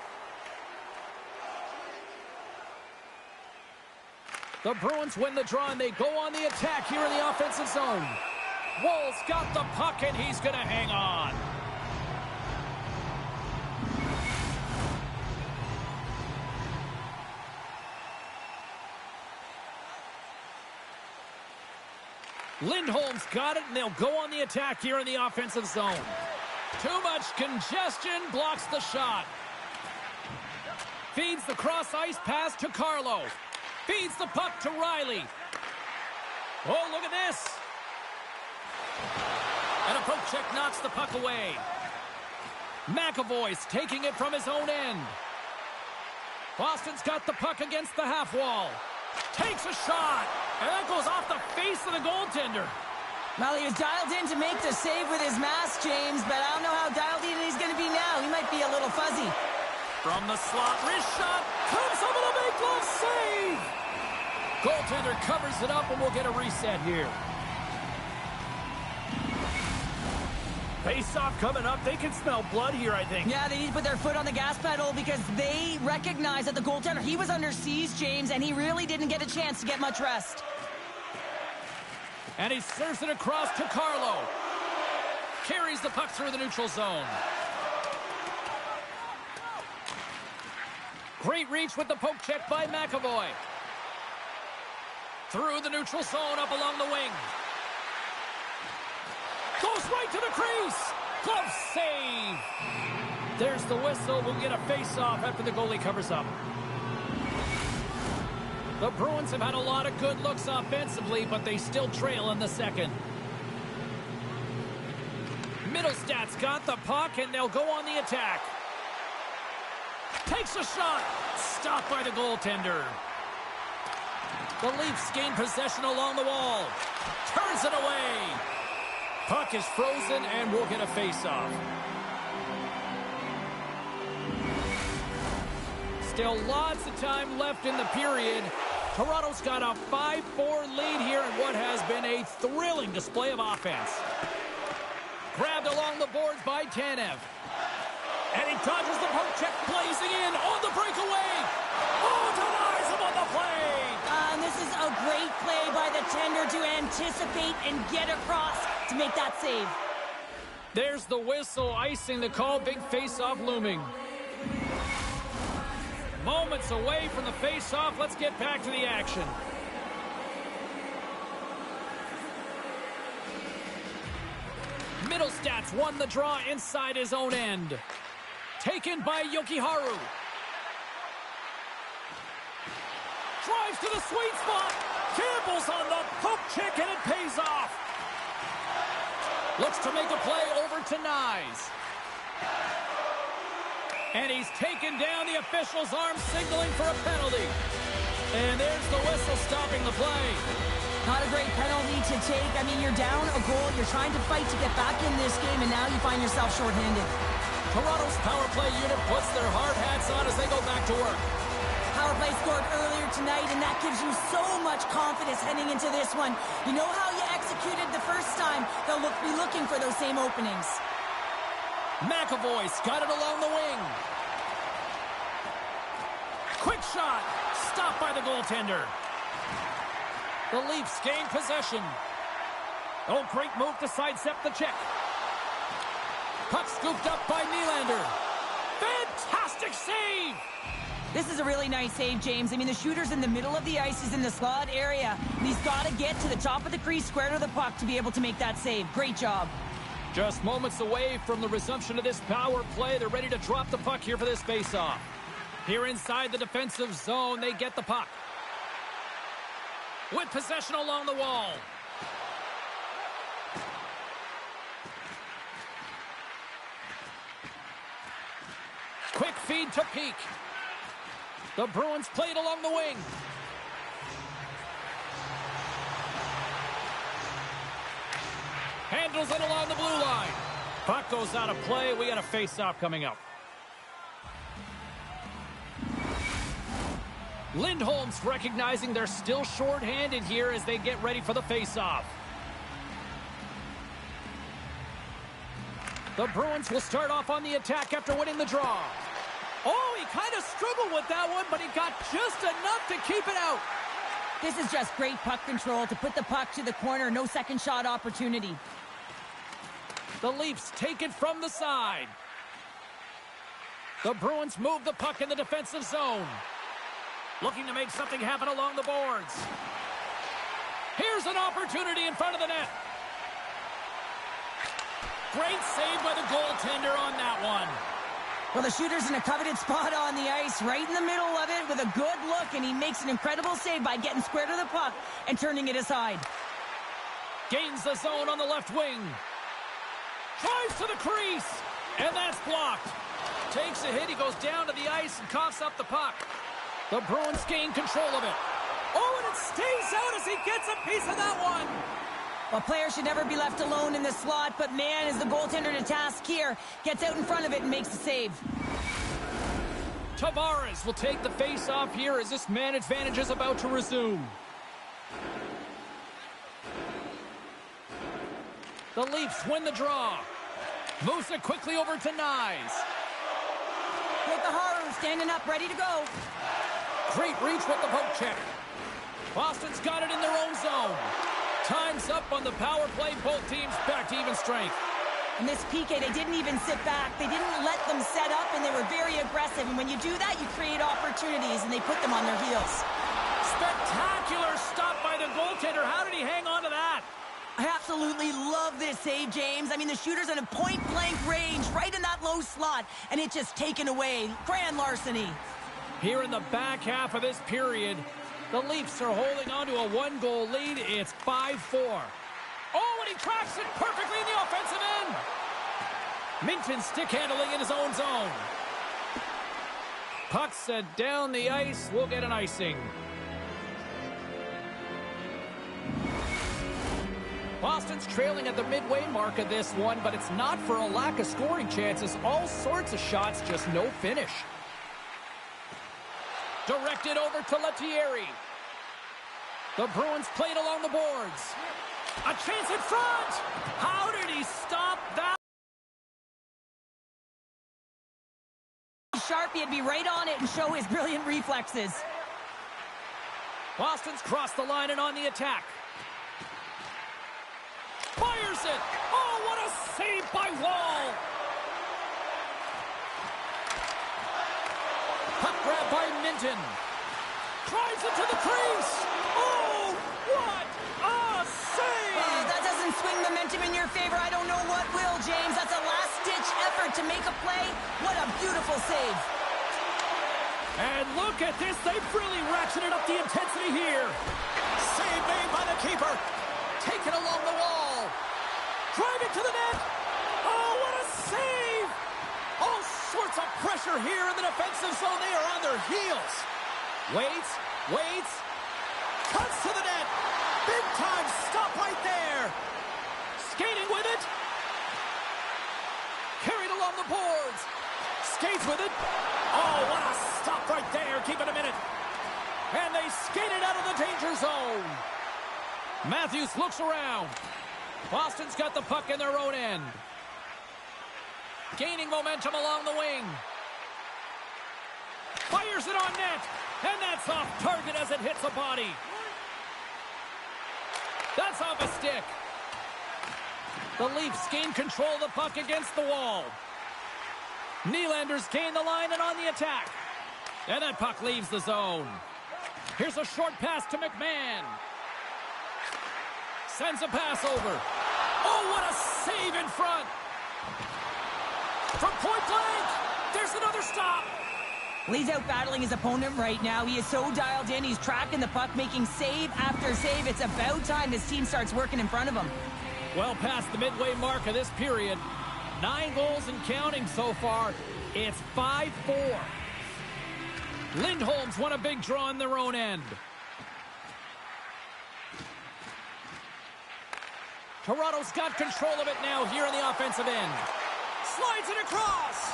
The Bruins win the draw, and they go on the attack here in the offensive zone. Woll's got the puck, and he's going to hang on. Lindholm's got it, and they'll go on the attack here in the offensive zone. Too much congestion, blocks the shot. Feeds the cross-ice pass to Carlo. Feeds the puck to Riley. Oh, look at this. And a poke check knocks the puck away. McAvoy's taking it from his own end. Boston's got the puck against the half wall. Takes a shot. And that goes off the face of the goaltender. Well, he was dialed in to make the save with his mask, James, but I don't know how dialed in he's going to be now. He might be a little fuzzy. From the slot, wrist shot. Comes up with a big glove save. Goaltender covers it up, and we'll get a reset here. Face-off coming up. They can smell blood here, I think. Yeah, they need to put their foot on the gas pedal because they recognize that the goaltender, he was under siege, James, and he really didn't get a chance to get much rest. And he serves it across to Carlo. Carries the puck through the neutral zone. Great reach with the poke check by McAvoy. Through the neutral zone, up along the wing. Goes right to the crease. Glove save. There's the whistle. We'll get a face-off after the goalie covers up. The Bruins have had a lot of good looks offensively, but they still trail in the second. Middlestad's got the puck, and they'll go on the attack. Takes a shot. Stopped by the goaltender. The Leafs gain possession along the wall. Turns it away. Puck is frozen, and we'll get a face-off. Still lots of time left in the period. Toronto's got a 5-4 lead here in what has been a thrilling display of offense. Grabbed along the boards by Tanev. And he dodges the poke check, blazing in on the breakaway. Oh, denies him on the play. And this is a great play by the tender to anticipate and get across to make that save. There's the whistle, icing the call. Big face-off looming. Moments away from the face-off. Let's get back to the action. Middlestats won the draw inside his own end. Taken by Jokiharju. Drives to the sweet spot. Gambles on the poke check, and it pays off. Looks to make a play over to Nyes. And he's taken down. The official's arm signaling for a penalty. And there's the whistle stopping the play. Not a great penalty to take. I mean, you're down a goal. You're trying to fight to get back in this game, and now you find yourself shorthanded. Toronto's power play unit puts their hard hats on as they go back to work. Power play scored earlier tonight, and that gives you so much confidence heading into this one. You know how you executed the first time. They'll be looking for those same openings. McAvoy's got it along the wing. Quick shot. Stopped by the goaltender. The Leafs gain possession. Oh, great move to sidestep the check. Puck scooped up by Nylander. Fantastic save! This is a really nice save, James. I mean, the shooter's in the middle of the ice. He's in the slot area. And he's got to get to the top of the crease, square to the puck, to be able to make that save. Great job. Just moments away from the resumption of this power play. They're ready to drop the puck here for this faceoff. Here inside the defensive zone, they get the puck. With possession along the wall. Quick feed to Peak. The Bruins played along the wing. Handles it along the blue line. Puck goes out of play. We got a face-off coming up. Lindholm's recognizing they're still short-handed here as they get ready for the face-off. The Bruins will start off on the attack after winning the draw. Oh, he kind of struggled with that one, but he got just enough to keep it out. This is just great puck control to put the puck to the corner. No second shot opportunity. The Leafs take it from the side. The Bruins move the puck in the defensive zone. Looking to make something happen along the boards. Here's an opportunity in front of the net. Great save by the goaltender on that one. Well, the shooter's in a coveted spot on the ice, right in the middle of it with a good look, and he makes an incredible save by getting square to the puck and turning it aside. Gains the zone on the left wing. Drives to the crease, and that's blocked. Takes a hit, he goes down to the ice and coughs up the puck. The Bruins gain control of it. Oh, and it stays out as he gets a piece of that one. Well, players should never be left alone in the slot, but man, is the goaltender to task here. Gets out in front of it and makes the save. Tavares will take the face-off here as this man advantage is about to resume. The Leafs win the draw. Moves it quickly over to Nyes. Jokiharju standing up, ready to go. Great reach with the poke check. Boston's got it in their own zone. Time's up on the power play. Both teams back to even strength. And this PK, they didn't even sit back. They didn't let them set up, and they were very aggressive. And when you do that, you create opportunities, and they put them on their heels. Spectacular stop by the goaltender. How did he hang on to that? I absolutely love this save, James. I mean, the shooter's in a point-blank range, right in that low slot, and it's just taken away. Grand larceny. Here in the back half of this period, The Leafs are holding on to a one-goal lead. It's 5-4. Oh, and he tracks it perfectly in the offensive end. Minton stick handling in his own zone. Puck sent down the ice. We'll get an icing. Boston's trailing at the midway mark of this one, but it's not for a lack of scoring chances. All sorts of shots, just no finish. Directed over to Lettieri. The Bruins played along the boards. A chance in front! How did he stop that? Sharpie would be right on it and show his brilliant reflexes. Boston's crossed the line and on the attack. Fires it! Oh, what a save by Wall! Puck grab by Minton. Drives it to the crease! Oh, what a save! Oh, that doesn't swing momentum in your favor. I don't know what will, James. That's a last-ditch effort to make a play. What a beautiful save. And look at this. They've really ratcheted up the intensity here. Save made by the keeper. Taken along the wall. Driving to the net. Oh, what a save! All sorts of pressure here in the defensive zone. They are on their heels. Waits. Cuts to the net. Big time stop right there. Skating with it. Carried along the boards. Skates with it. Oh, what a stop right there. Keep it a minute. And they skated out of the danger zone. Matthews looks around. Boston's got the puck in their own end. Gaining momentum along the wing. Fires it on net. And that's off target as it hits a body. That's off a stick. The Leafs gain control of the puck against the wall. Nylander's gain the line and on the attack. And that puck leaves the zone. Here's a short pass to McMahon. Sends a pass over. Oh, what a save in front. From point blank. There's another stop. Well, he's out battling his opponent right now. He is so dialed in. He's tracking the puck, making save after save. It's about time this team starts working in front of him. Well past the midway mark of this period. 9 goals and counting so far. It's 5-4. Lindholm's won a big draw in their own end. Toronto's got control of it now here in the offensive end. Slides it across.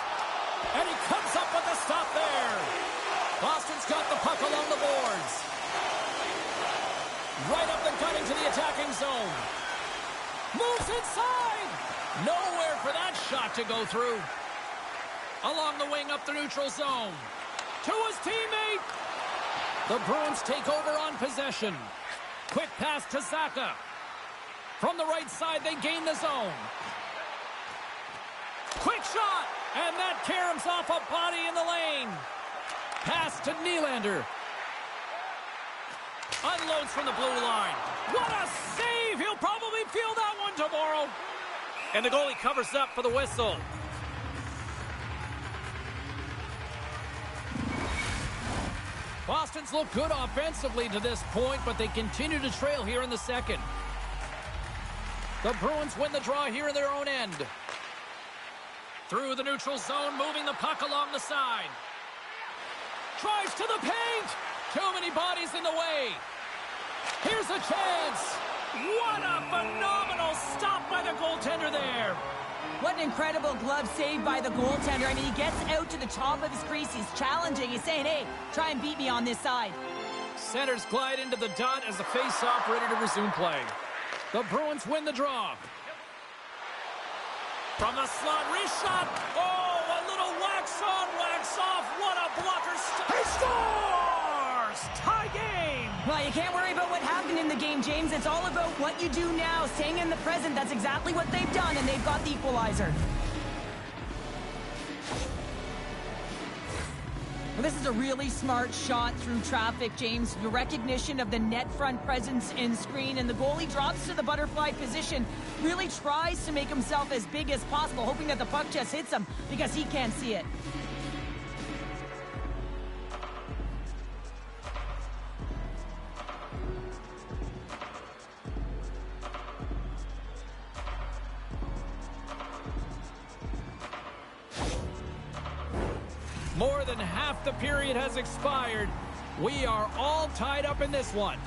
And he comes up with the stop there. Boston's got the puck along the boards. Right up the gut into the attacking zone. Moves inside. Nowhere for that shot to go through. Along the wing up the neutral zone. To his teammate. The Bruins take over on possession. Quick pass to Zaka. From the right side, they gain the zone. Quick shot. And that caroms off a body in the lane. Pass to Nylander. Unloads from the blue line. What a save! He'll probably feel that one tomorrow. And the goalie covers up for the whistle. Boston's looked good offensively to this point, but they continue to trail here in the second. The Bruins win the draw here in their own end. Through the neutral zone, moving the puck along the side. Drives to the paint. Too many bodies in the way. Here's a chance. What a phenomenal stop by the goaltender there. What an incredible glove save by the goaltender. I mean, he gets out to the top of his crease. He's challenging. He's saying, hey, try and beat me on this side. Centers glide into the dot as the face-off ready to resume play. The Bruins win the draw. From the slot, reshot. Oh, a little wax on, wax off. What a blocker. He scores! Tie game! Well, you can't worry about what happened in the game, James. It's all about what you do now, staying in the present. That's exactly what they've done, and they've got the equalizer. Well, this is a really smart shot through traffic, James. The recognition of the net front presence in screen, and the goalie drops to the butterfly position, really tries to make himself as big as possible, hoping that the puck just hits him because he can't see it. half the period has expired. We are all tied up in this one.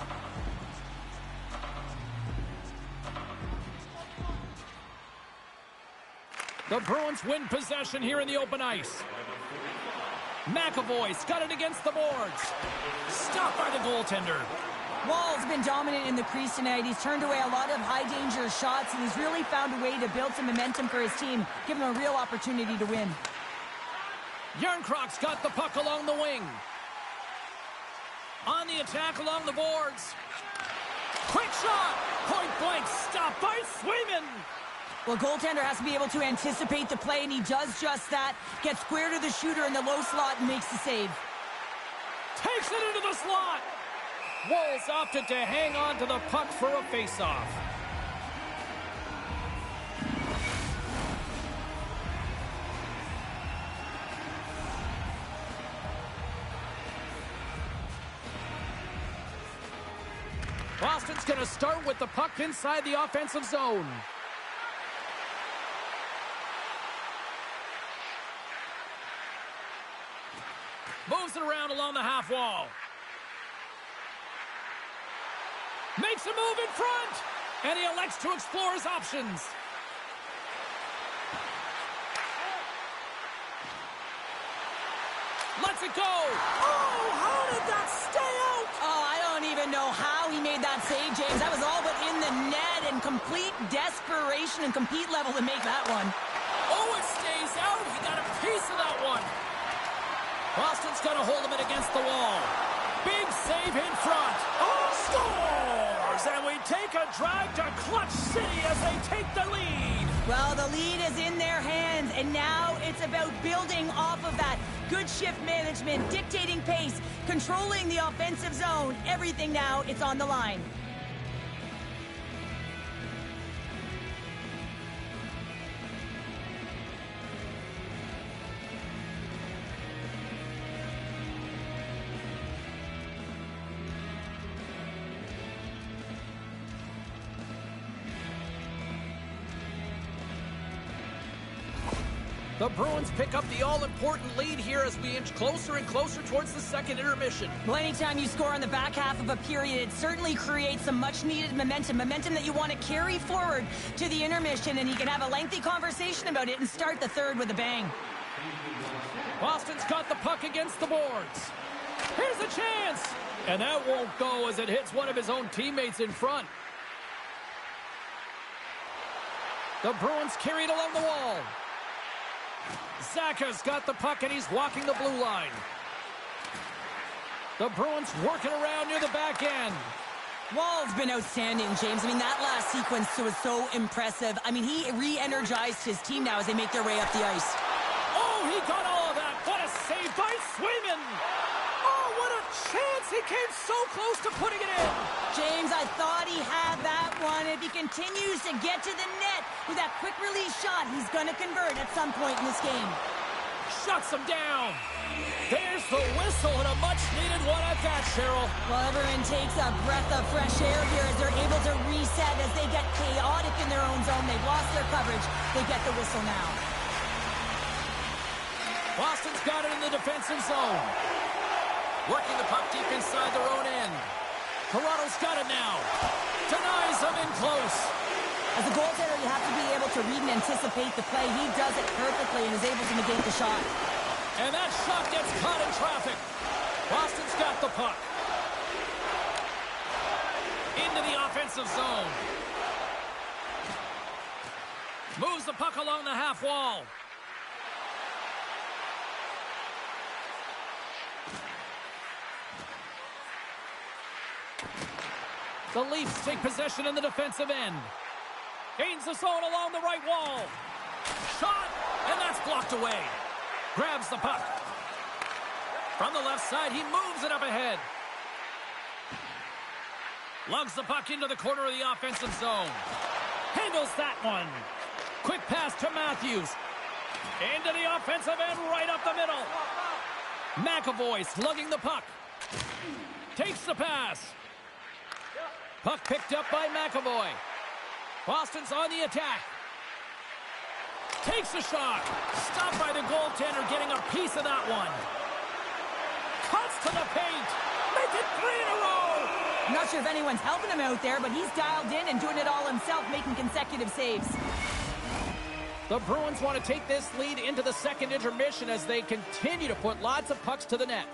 The Bruins win possession here in the open ice. McAvoy's got it against the boards. Stopped by the goaltender. Wall's been dominant in the crease tonight. He's turned away a lot of high-danger shots, and he's really found a way to build some momentum for his team, give him a real opportunity to win. Järnkrok's got the puck along the wing. On the attack along the boards. Quick shot! Point blank, stopped by Swayman. Well, goaltender has to be able to anticipate the play, and he does just that. Gets square to the shooter in the low slot and makes the save. Takes it into the slot. Wolves opted to hang on to the puck for a face-off. Boston's going to start with the puck inside the offensive zone. Moves it around along the half wall. Makes a move in front, and he elects to explore his options. Lets it go. Oh, how did that stay out? Oh, I don't even know how he made that save, James. That was all but in the net and complete desperation and compete level to make that one. Oh, it stays out. He got a piece of that one. Boston's got a hold of it against the wall. Big save in front. Oh, scores! And we take a drive to Clutch City as they take the lead. Well, the lead is in their hands, and now it's about building off of that. Good shift management, dictating pace, controlling the offensive zone. Everything now, it's on the line. The Bruins pick up the all-important lead here as we inch closer and closer towards the second intermission. Well, anytime you score on the back half of a period, it certainly creates some much-needed momentum that you want to carry forward to the intermission, and you can have a lengthy conversation about it and start the third with a bang. Boston's got the puck against the boards. Here's a chance! And that won't go as it hits one of his own teammates in front. The Bruins carry it along the wall. Zacha's got the puck and he's walking the blue line. The Bruins working around near the back end. Wall's been outstanding, James. I mean, that last sequence was so impressive. I mean, he re-energized his team now as they make their way up the ice. Oh, he got all of that. What a save by Swayman. Oh, what a chance. He came so close to putting it in. James, I thought he had that one. If he continues to get to the net with that quick release shot, he's going to convert at some point in this game. Shuts him down. There's the whistle and a much-needed one at that, Cheryl. Well, everyone takes a breath of fresh air here as they're able to reset as they get chaotic in their own zone. They've lost their coverage. They get the whistle now. Boston's got it in the defensive zone. Working the puck deep inside their own end. Toronto's got it now. Denies them in close. As a goaltender, you have to be able to read and anticipate the play. He does it perfectly and is able to negate the shot. And that shot gets caught in traffic. Boston's got the puck. Into the offensive zone. Moves the puck along the half wall. The Leafs take possession in the defensive end. Gains the zone along the right wall. Shot, and that's blocked away. Grabs the puck. From the left side, he moves it up ahead. Lugs the puck into the corner of the offensive zone. Handles that one. Quick pass to Matthews. Into the offensive end, right up the middle. McAvoy slugging the puck. Takes the pass. Puck picked up by McAvoy. Boston's on the attack. Takes a shot. Stopped by the goaltender, getting a piece of that one. to the paint. Make it 3 in a row. I'm not sure if anyone's helping him out there, but he's dialed in and doing it all himself, making consecutive saves. The Bruins want to take this lead into the second intermission as they continue to put lots of pucks to the net.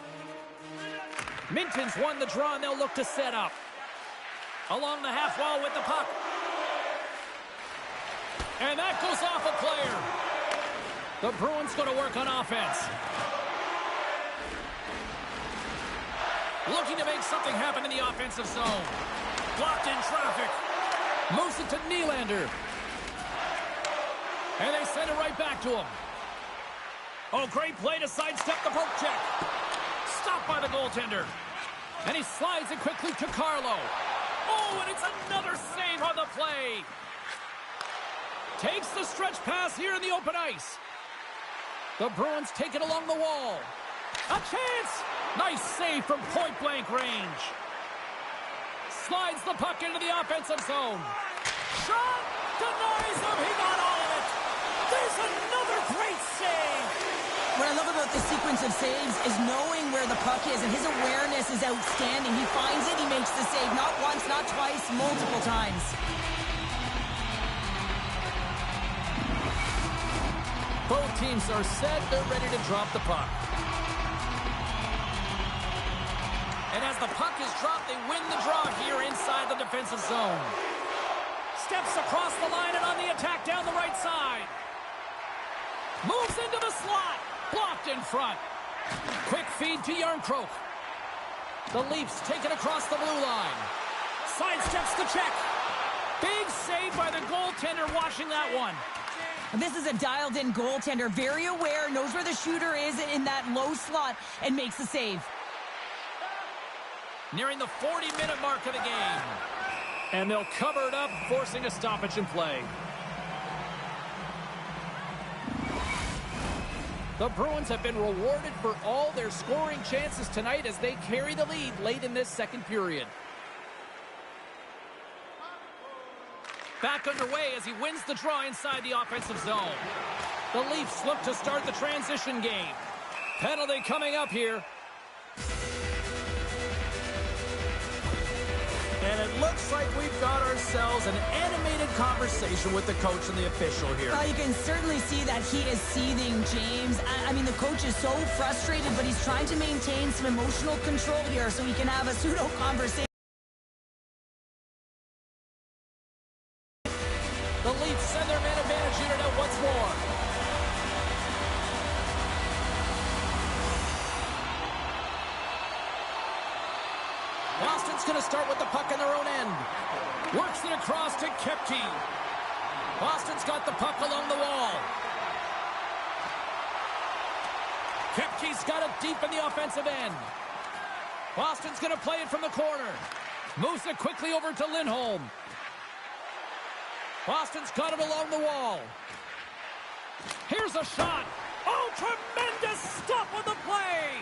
Minton's won the draw, and they'll look to set up. Along the half wall with the puck. And that goes off a player. The Bruins going to work on offense. Looking to make something happen in the offensive zone. Blocked in traffic. Moves it to Nylander. And they send it right back to him. Oh, great play to sidestep the poke check. Stopped by the goaltender. And he slides it quickly to Carlo. Oh, and it's another save on the play. Takes the stretch pass here in the open ice. The Bruins take it along the wall. A chance! Nice save from point-blank range. Slides the puck into the offensive zone. Shot! Denies him! He got all of it! There's another great save! What I love about this sequence of saves is knowing where the puck is, and his awareness is outstanding. He finds it, he makes the save. Not once, not twice, multiple times. Both teams are set. They're ready to drop the puck. And as the puck is dropped, they win the draw here inside the defensive zone. Steps across the line and on the attack down the right side. Moves into the slot. Blocked in front. Quick feed to Järnkrok. The Leafs take it across the blue line. Sidesteps the check. Big save by the goaltender watching that one. This is a dialed-in goaltender. Very aware, knows where the shooter is in that low slot, and makes the save. Nearing the 40-minute mark of the game. And they'll cover it up, forcing a stoppage in play. The Bruins have been rewarded for all their scoring chances tonight as they carry the lead late in this second period. Back underway as he wins the draw inside the offensive zone. The Leafs look to start the transition game. Penalty coming up here. And it looks like we've got ourselves an animated conversation with the coach and the official here. Well, you can certainly see that he is seething, James. I mean, the coach is so frustrated, but he's trying to maintain some emotional control here so he can have a pseudo-conversation. The Leafs send their man advantage unit out once more. Boston's going to start with the puck on their own end. Works it across to Kepke. Boston's got the puck along the wall. Kepke's got it deep in the offensive end. Boston's going to play it from the corner. Moves it quickly over to Lindholm. Boston's got it along the wall. Here's a shot. Oh, tremendous stop on the play.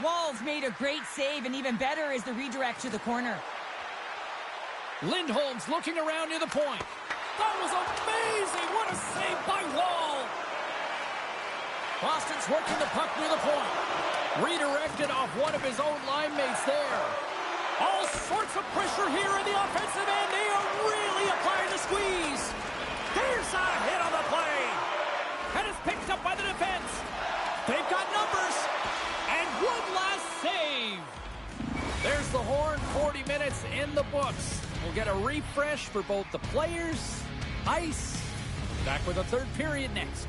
Wall's made a great save, and even better is the redirect to the corner. Lindholm's looking around near the point. That was amazing. What a save by Wall. Boston's working the puck near the point. Redirected off one of his own line mates there. All sorts of pressure here in the offensive end. They are really applying the squeeze. There's a hit on the play. And it's picked up by the defense. They've got numbers. And one last save. There's the horn. 40 minutes in the books. We'll get a refresh for both the players, ice. Back with the third period next.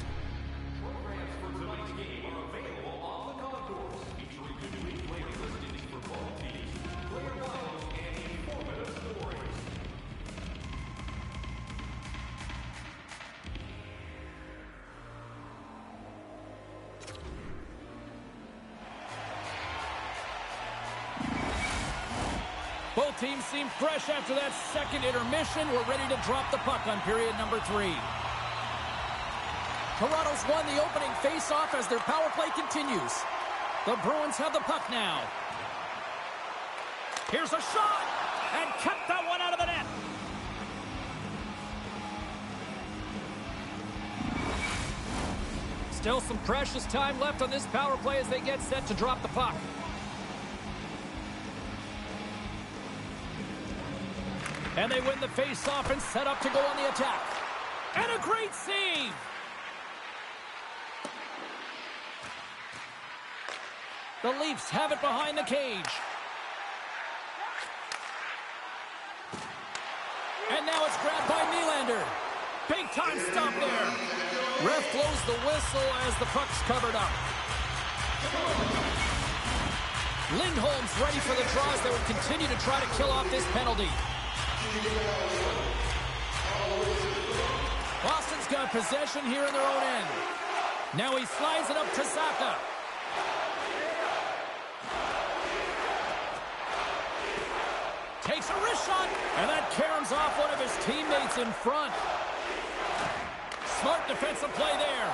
Both teams seem fresh after that second intermission. We're ready to drop the puck on period number 3. Toronto's won the opening face-off as their power play continues. The Bruins have the puck now. Here's a shot, and kept that one out of the net. Still some precious time left on this power play as they get set to drop the puck. And they win the face-off and set up to go on the attack. And a great save! The Leafs have it behind the cage. And now it's grabbed by Nylander. Big-time stop there. Ref blows the whistle as the puck's covered up. Lindholm's ready for the draws that would continue to try to kill off this penalty. Boston's got possession here in their own end. Now he slides it up to Saka. Takes a wrist shot, and that caroms off one of his teammates in front. Smart defensive play there.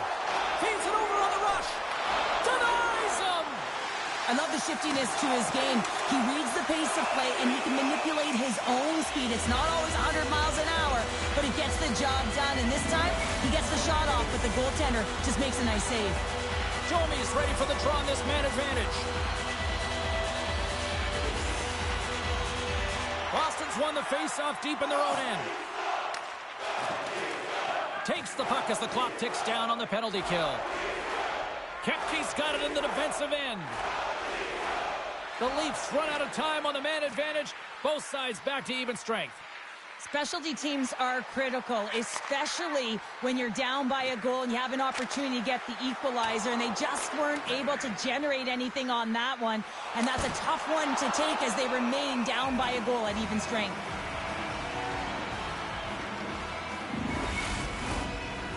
Feeds it over on the rush. Denies him! I love the shiftiness to his game. He reads the pace of play, and he can manipulate his own speed. It's not always 100 miles an hour, but he gets the job done. And this time, he gets the shot off, but the goaltender just makes a nice save. Domi's ready for the draw on this man advantage. Boston's won the face-off deep in their own end. Takes the puck as the clock ticks down on the penalty kill. Kepke's got it in the defensive end. The Leafs run out of time on the man advantage. Both sides back to even strength. Specialty teams are critical, especially when you're down by a goal and you have an opportunity to get the equalizer, and they just weren't able to generate anything on that one. And that's a tough one to take as they remain down by a goal at even strength.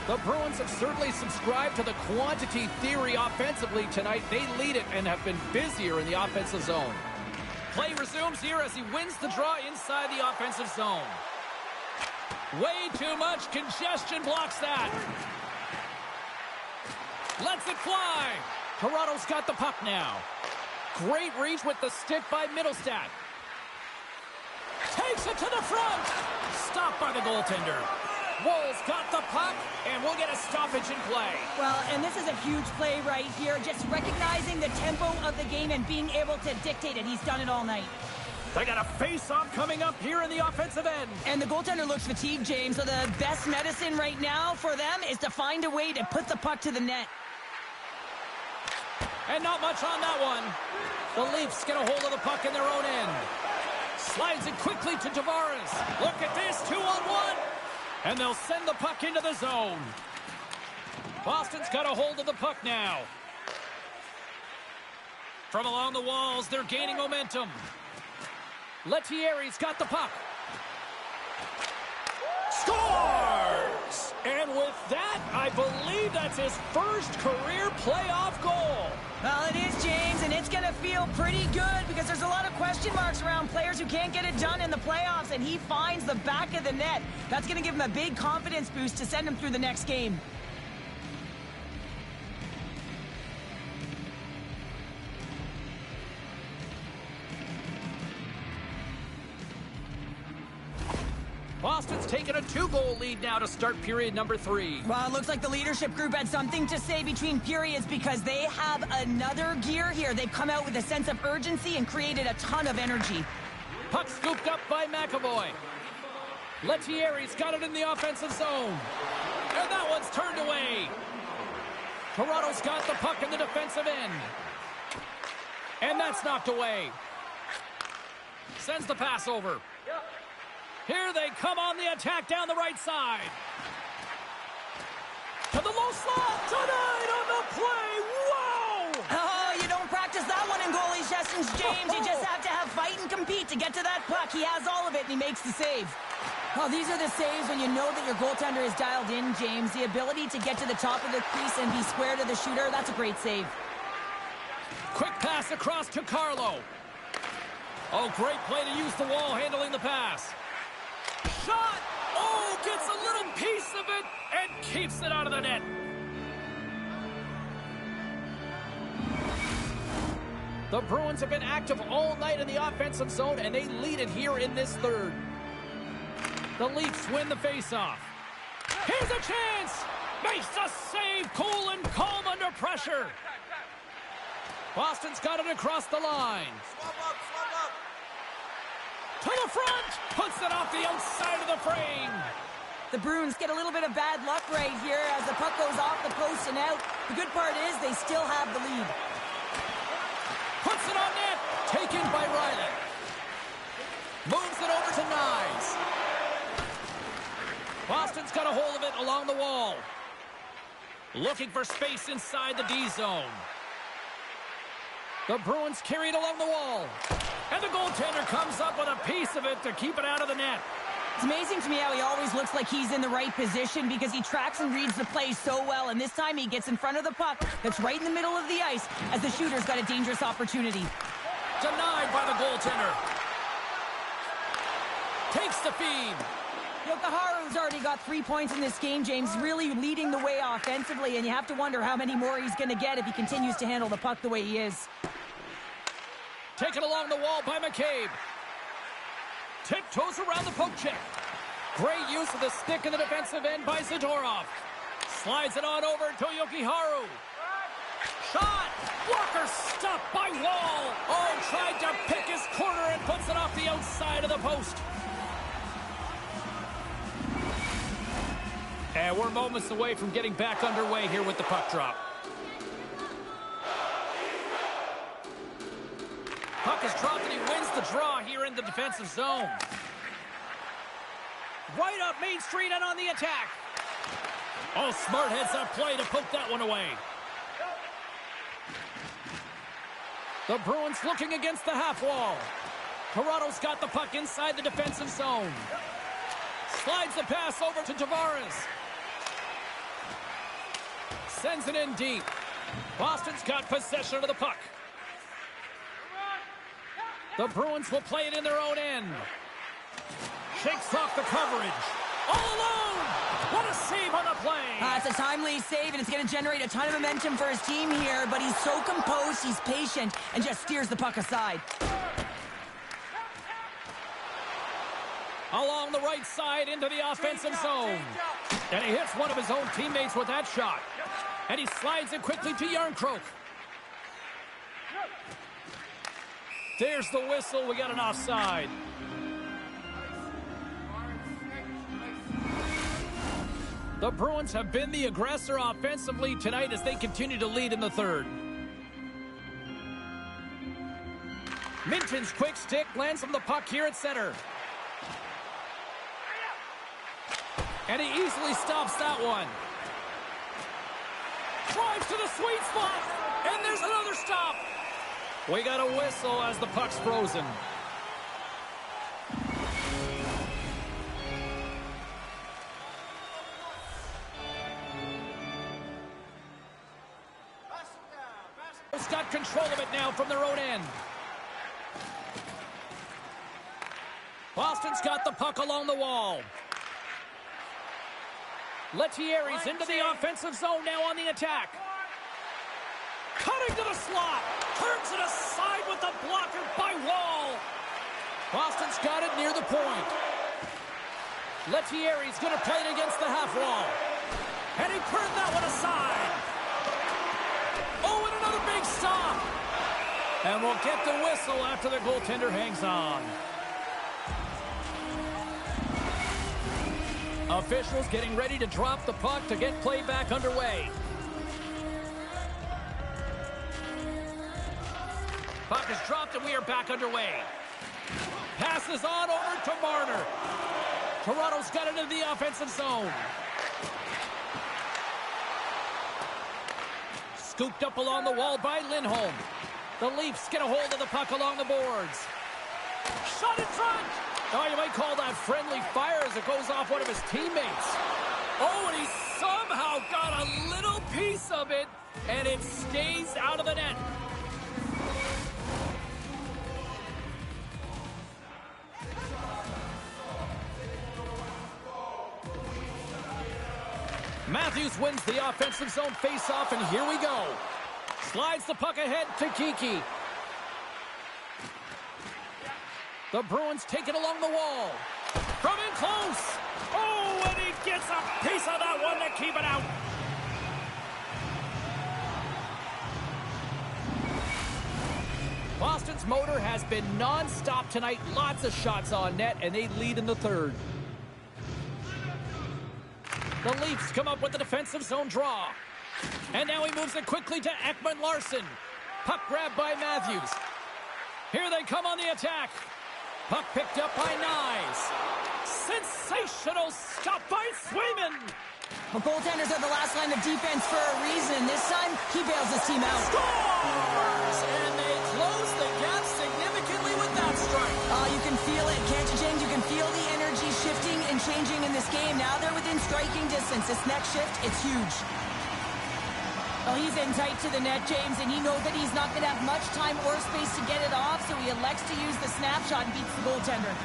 The Bruins have certainly subscribed to the quantity theory offensively tonight. They lead it and have been busier in the offensive zone. Play resumes here as he wins the draw inside the offensive zone. Way too much congestion blocks that. Lets it fly. Toronto's got the puck now. Great reach with the stick by Middlestat. Takes it to the front. Stopped by the goaltender. Wolves got the puck, and we'll get a stoppage in play. Well, and this is a huge play right here. Just recognizing the tempo of the game and being able to dictate it. He's done it all night. They got a face-off coming up here in the offensive end. And the goaltender looks fatigued, James, so the best medicine right now for them is to find a way to put the puck to the net. And not much on that one. The Leafs get a hold of the puck in their own end. Slides it quickly to Tavares. Look at this, 2-on-1. And they'll send the puck into the zone. Boston's got a hold of the puck now. From along the walls, they're gaining momentum. Lettieri's got the puck. Scores! And with that, I believe that's his first career playoff goal. Well, it is, James, and it's going to feel pretty good because there's a lot of question marks around players who can't get it done in the playoffs, and he finds the back of the net. That's going to give him a big confidence boost to send him through the next game. Boston's taken a 2-goal lead now to start period number 3. Well, it looks like the leadership group had something to say between periods because they have another gear here. They've come out with a sense of urgency and created a ton of energy. Puck scooped up by McAvoy. Lettieri's got it in the offensive zone. And that one's turned away. Toronto's got the puck in the defensive end. And that's knocked away. Sends the pass over. Here they come on the attack down the right side. To the low slot. Tonight on the play. Whoa! Oh, you don't practice that one in goalie sessions, James. You just have to have fight and compete to get to that puck. He has all of it, and he makes the save. Oh, these are the saves when you know that your goaltender is dialed in, James. The ability to get to the top of the crease and be square to the shooter, that's a great save. Quick pass across to Carlo. Oh, great play to use the wall handling the pass. Shot! Oh, gets a little piece of it and keeps it out of the net. The Bruins have been active all night in the offensive zone, and they lead it here in this third. The Leafs win the faceoff. Here's a chance! Makes a save, cool and calm under pressure. Boston's got it across the line. To the front. Puts it off the outside of the frame. The Bruins get a little bit of bad luck right here as the puck goes off the post and out. The good part is they still have the lead. Puts it on net. Taken by Riley. Moves it over to Nyes. Boston's got a hold of it along the wall. Looking for space inside the D zone. The Bruins carry it along the wall. And the goaltender comes up with a piece of it to keep it out of the net. It's amazing to me how he always looks like he's in the right position because he tracks and reads the play so well. And this time he gets in front of the puck that's right in the middle of the ice as the shooter's got a dangerous opportunity. Denied by the goaltender. Takes the feed. Yokoharu's already got 3 points in this game, James, really leading the way offensively, and you have to wonder how many more he's going to get if he continues to handle the puck the way he is. Taken along the wall by McCabe. Tiptoes around the poke check. Great use of the stick in the defensive end by Zadorov. Slides it on over to Yokoharu. Shot! Walker stopped by Wall. Oh, tried to pick his corner and puts it off the outside of the post. And we're moments away from getting back underway here with the puck drop. Puck is dropped and he wins the draw here in the defensive zone. Right up Main Street and on the attack. Oh, smart heads-up play to poke that one away. The Bruins looking against the half wall. Toronto's got the puck inside the defensive zone. Slides the pass over to Tavares. Sends it in deep. Boston's got possession of the puck. The Bruins will play it in their own end. Shakes off the coverage. All alone! What a save on the play! It's a timely save, and it's going to generate a ton of momentum for his team here, but he's so composed, he's patient, and just steers the puck aside. Along the right side into the offensive zone. And he hits one of his own teammates with that shot. And he slides it quickly to Yarncroke. There's the whistle. We got an offside. The Bruins have been the aggressor offensively tonight as they continue to lead in the third. Minton's quick stick lands him the puck here at center. And he easily stops that one. Drives to the sweet spot. And there's another stop. We got a whistle as the puck's frozen. It's got control of it now from their own end. Boston's got the puck along the wall. Lettieri's into the offensive zone now on the attack. Cutting to the slot. Turns it aside with the blocker by Wall. Boston's got it near the point. Lettieri's going to play it against the half wall. And he turned that one aside. Oh, and another big stop. And we'll get the whistle after the goaltender hangs on. Officials getting ready to drop the puck to get play back underway. Puck is dropped and we are back underway. Passes on over to Marner. Toronto's got it into the offensive zone. Scooped up along the wall by Lindholm. The Leafs get a hold of the puck along the boards. Shot in front. Oh, you might call that friendly fire as it goes off one of his teammates. Oh, and he somehow got a little piece of it, and it stays out of the net. Matthews wins the offensive zone faceoff, and here we go. Slides the puck ahead to Kiki. The Bruins take it along the wall. From in close. Oh, and he gets a piece of that one to keep it out. Boston Boston's motor has been non-stop tonight. Lots of shots on net, and they lead in the third. The Leafs come up with the defensive zone draw. And now he moves it quickly to Ekman-Larsson. Puck grabbed by Matthews. Here they come on the attack. Puck picked up by Nyes. Sensational stop by Swayman. Well, goaltenders are the last line of defense for a reason. This time, he bails his team out. Scores! And they close the gap significantly with that strike. You can feel it, can't you, James? You can feel the energy shifting and changing in this game. Now they're within striking distance. This next shift, it's huge. Well, he's in tight to the net, James, and he knows that he's not going to have much time or space to get it off, so he elects to use the snapshot and beats the goaltender.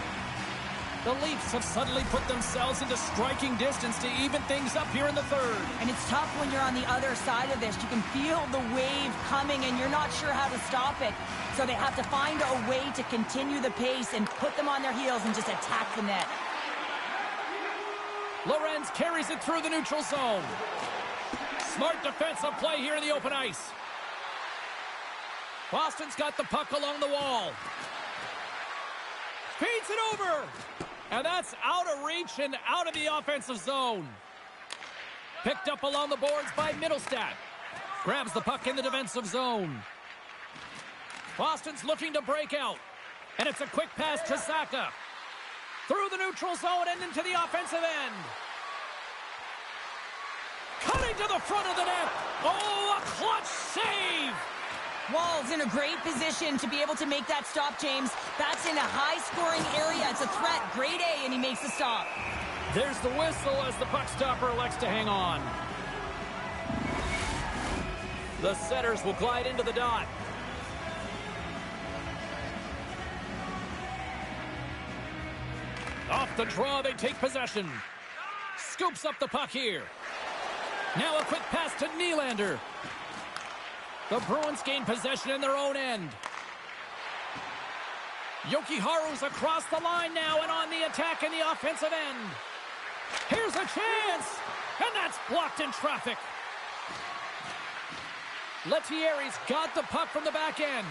The Leafs have suddenly put themselves into striking distance to even things up here in the third. And it's tough when you're on the other side of this. You can feel the wave coming, and you're not sure how to stop it. So they have to find a way to continue the pace and put them on their heels and just attack the net. Lorenz carries it through the neutral zone. Smart defensive play here in the open ice. Boston's got the puck along the wall. Feeds it over. And that's out of reach and out of the offensive zone. Picked up along the boards by Middlestat. Grabs the puck in the defensive zone. Boston's looking to break out. And it's a quick pass to Zacha. Through the neutral zone and into the offensive end. Cutting to the front of the net. Oh, a clutch save. Wall's in a great position to be able to make that stop, James. That's in a high-scoring area. It's a threat. Grade A, and he makes the stop. There's the whistle as the puck stopper elects to hang on. The setters will glide into the dot. Off the draw, they take possession. Scoops up the puck here. Now a quick pass to Nylander. The Bruins gain possession in their own end. Jokiharju's across the line now and on the attack in the offensive end. Here's a chance, and that's blocked in traffic. Lettieri's got the puck from the back end.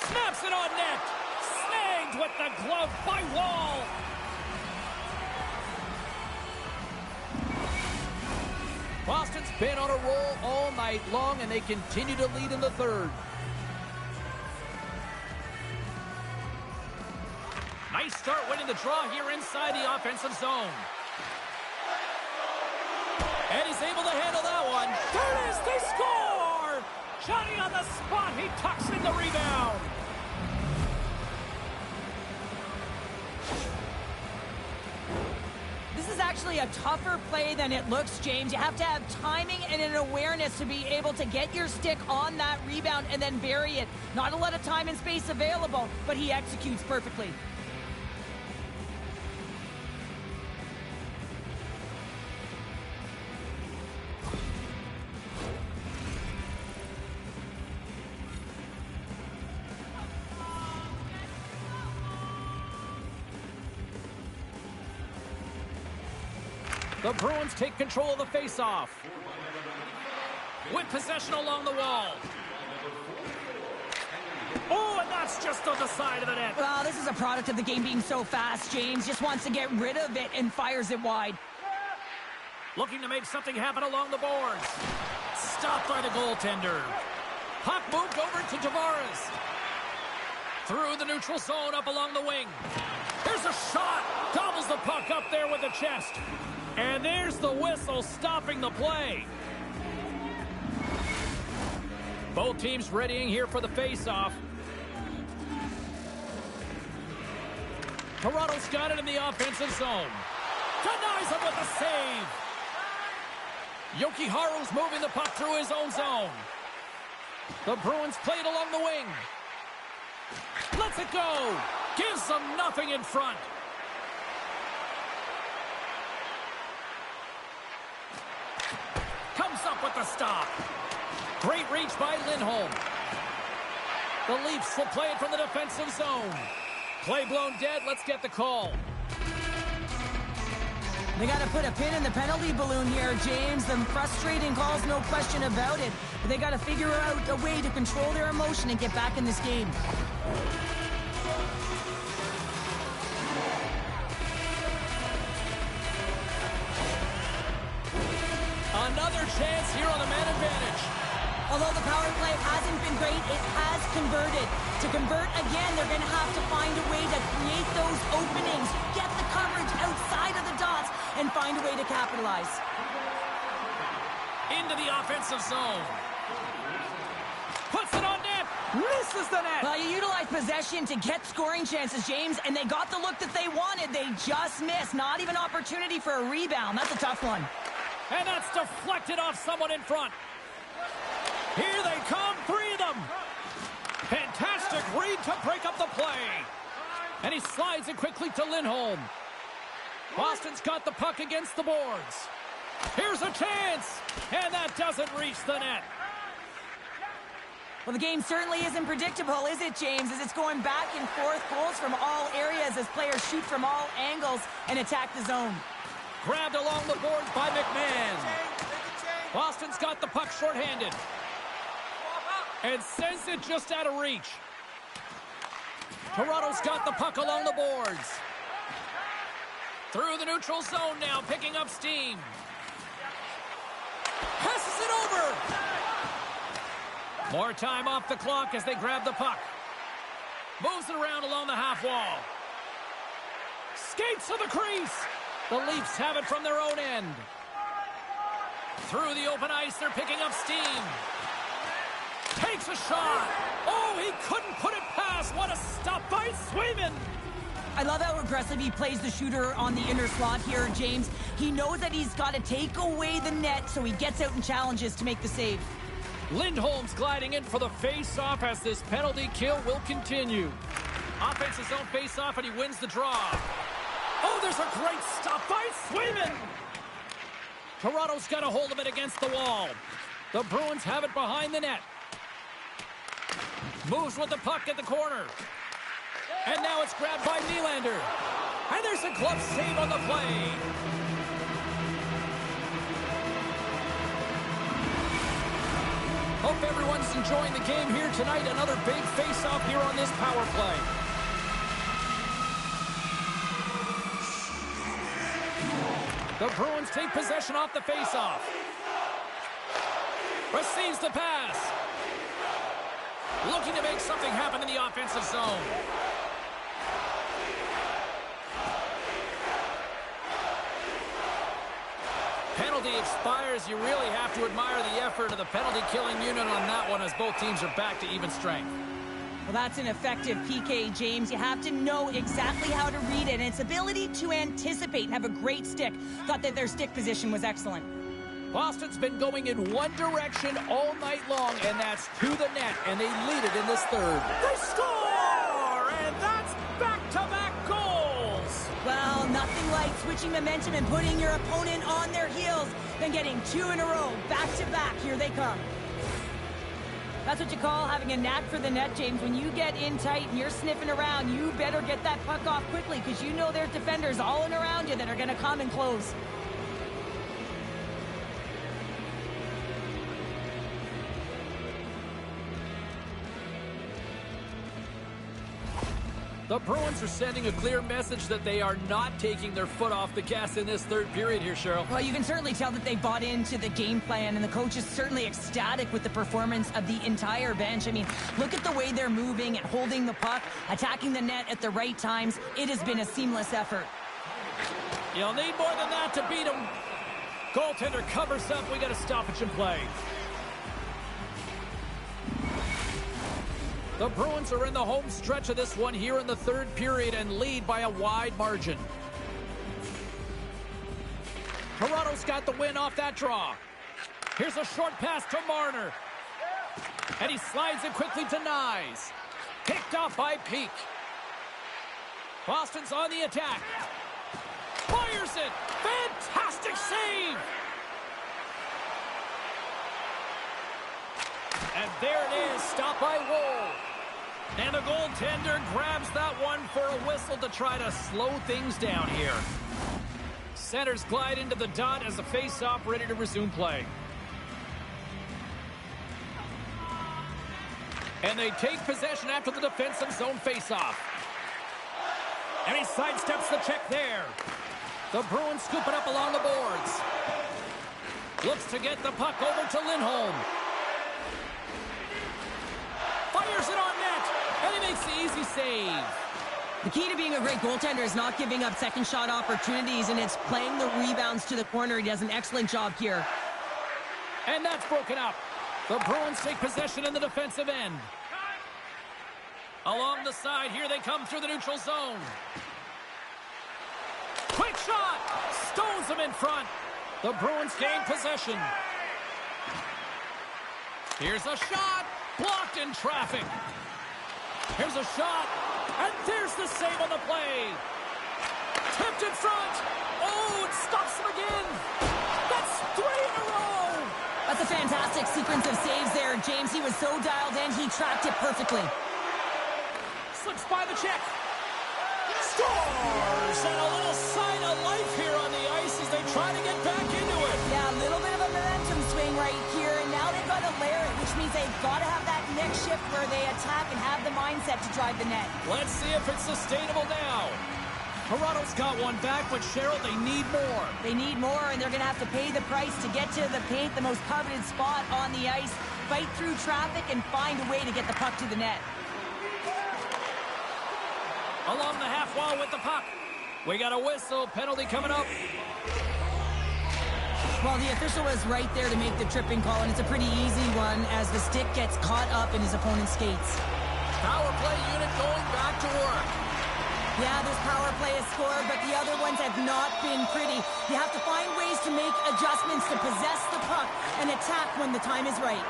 Snaps it on net. Snagged with the glove by Wall. Boston's been on a roll all night long, and they continue to lead in the third. Nice start winning the draw here inside the offensive zone. And he's able to handle that one. There it is, they score! Johnny on the spot, he tucks in the rebound. This is actually a tougher play than it looks, James. You have to have timing and an awareness to be able to get your stick on that rebound and then bury it. Not a lot of time and space available, but he executes perfectly. The Bruins take control of the faceoff. With possession along the wall. Oh, and that's just on the side of the net. Well, this is a product of the game being so fast. James just wants to get rid of it and fires it wide. Looking to make something happen along the boards. Stopped by the goaltender. Puck moved over to Tavares. Through the neutral zone up along the wing. Here's a shot. Gobbles the puck up there with the chest. And there's the whistle stopping the play. Both teams readying here for the face-off. Toronto's got it in the offensive zone. Denies him with a save. Jokiharju's moving the puck through his own zone. The Bruins play it along the wing. Lets it go. Gives them nothing in front. Comes up with the stop. Great reach by Lindholm. The Leafs will play it from the defensive zone. Play blown dead. Let's get the call. They got to put a pin in the penalty balloon here, James. The frustrating calls, no question about it. But they got to figure out a way to control their emotion and get back in this game. Another chance here on the man advantage. Although the power play hasn't been great, it has converted. To convert again, they're going to have to find a way to create those openings, get the coverage outside of the dots, and find a way to capitalize. Into the offensive zone. Puts it on net. Misses the net. Well, you utilize possession to get scoring chances, James, and they got the look that they wanted. They just missed. Not even opportunity for a rebound. That's a tough one. And that's deflected off someone in front. Here they come, 3 of them. Fantastic read to break up the play. And he slides it quickly to Lindholm. Boston's got the puck against the boards. Here's a chance. And that doesn't reach the net. Well, the game certainly isn't predictable, is it, James? As it's going back and forth, goals from all areas as players shoot from all angles and attack the zone. Grabbed along the boards by McMahon. Boston's got the puck shorthanded. And sends it just out of reach. Toronto's got the puck along the boards. Through the neutral zone now, picking up steam. Passes it over. More time off the clock as they grab the puck. Moves it around along the half wall. Skates to the crease. The Leafs have it from their own end. Through the open ice, they're picking up steam. Takes a shot. Oh, he couldn't put it past. What a stop by Swayman. I love how aggressive he plays the shooter on the inner slot here, James. He knows that he's got to take away the net, so he gets out and challenges to make the save. Lindholm's gliding in for the face-off as this penalty kill will continue. Offensive zone face-off, and he wins the draw. Oh, there's a great stop by Swayman. Toronto's got a hold of it against the wall. The Bruins have it behind the net. Moves with the puck at the corner. And now it's grabbed by Nylander. And there's a glove save on the play. Hope everyone's enjoying the game here tonight. Another big face-off here on this power play. The Bruins take possession off the face-off. Receives the pass. Looking to make something happen in the offensive zone. Penalty expires. You really have to admire the effort of the penalty-killing unit on that one as both teams are back to even strength. Well, that's an effective PK, James. You have to know exactly how to read it, and its ability to anticipate and have a great stick. Thought that their stick position was excellent. Boston's been going in one direction all night long, and that's to the net, and they lead it in this third. They score! And that's back-to-back goals! Well, nothing like switching momentum and putting your opponent on their heels than getting 2 in a row, back-to-back. Here they come. That's what you call having a knack for the net, James. When you get in tight and you're sniffing around, you better get that puck off quickly because you know there's defenders all in around you that are going to come and close. The Bruins are sending a clear message that they are not taking their foot off the gas in this third period here, Cheryl. Well, you can certainly tell that they bought into the game plan, and the coach is certainly ecstatic with the performance of the entire bench. I mean, look at the way they're moving and holding the puck, attacking the net at the right times. It has been a seamless effort. You'll need more than that to beat them. Goaltender covers up. We got a stoppage in play. The Bruins are in the home stretch of this one here in the third period and lead by a wide margin. Toronto's got the win off that draw. Here's a short pass to Marner. And he slides it quickly to Nyes. Picked off by Peak. Boston's on the attack. Fires it. Fantastic save. And there it is. Stopped by Woll. And the goaltender grabs that one for a whistle to try to slow things down here. Centers glide into the dot as the face-off ready to resume play. And they take possession after the defensive zone face-off. And he sidesteps the check there. The Bruins scoop it up along the boards. Looks to get the puck over to Lindholm. Fires it on net, and he makes the easy save. The key to being a great goaltender is not giving up second shot opportunities, and it's playing the rebounds to the corner. He does an excellent job here. And that's broken up. The Bruins take possession in the defensive end. Along the side, here they come through the neutral zone. Quick shot! Stones them in front. The Bruins gain possession. Here's a shot. Blocked in traffic. Here's a shot. And there's the save on the play. Tipped in front. Oh, it stops him again. That's 3 in a row. That's a fantastic sequence of saves there, James. He was so dialed in, he tracked it perfectly. Slips by the check. Scores! And a little sign of life here on the ice as they try to get back into it. Yeah, a little bit of a momentum swing right here, and now they've got to layer it, which means they've got to have that next shift where they attack and have the mindset to drive the net. Let's see if it's sustainable now. Toronto's got one back, but Cheryl, they need more. They need more, and they're going to have to pay the price to get to the paint, the most coveted spot on the ice, fight through traffic, and find a way to get the puck to the net. Along the half wall with the puck. We got a whistle. Penalty coming up. Well, the official was right there to make the tripping call, and it's a pretty easy one as the stick gets caught up in his opponent's skates. Power play unit going back to work. Yeah, this power play has scored, but the other ones have not been pretty. You have to find ways to make adjustments to possess the puck and attack when the time is right.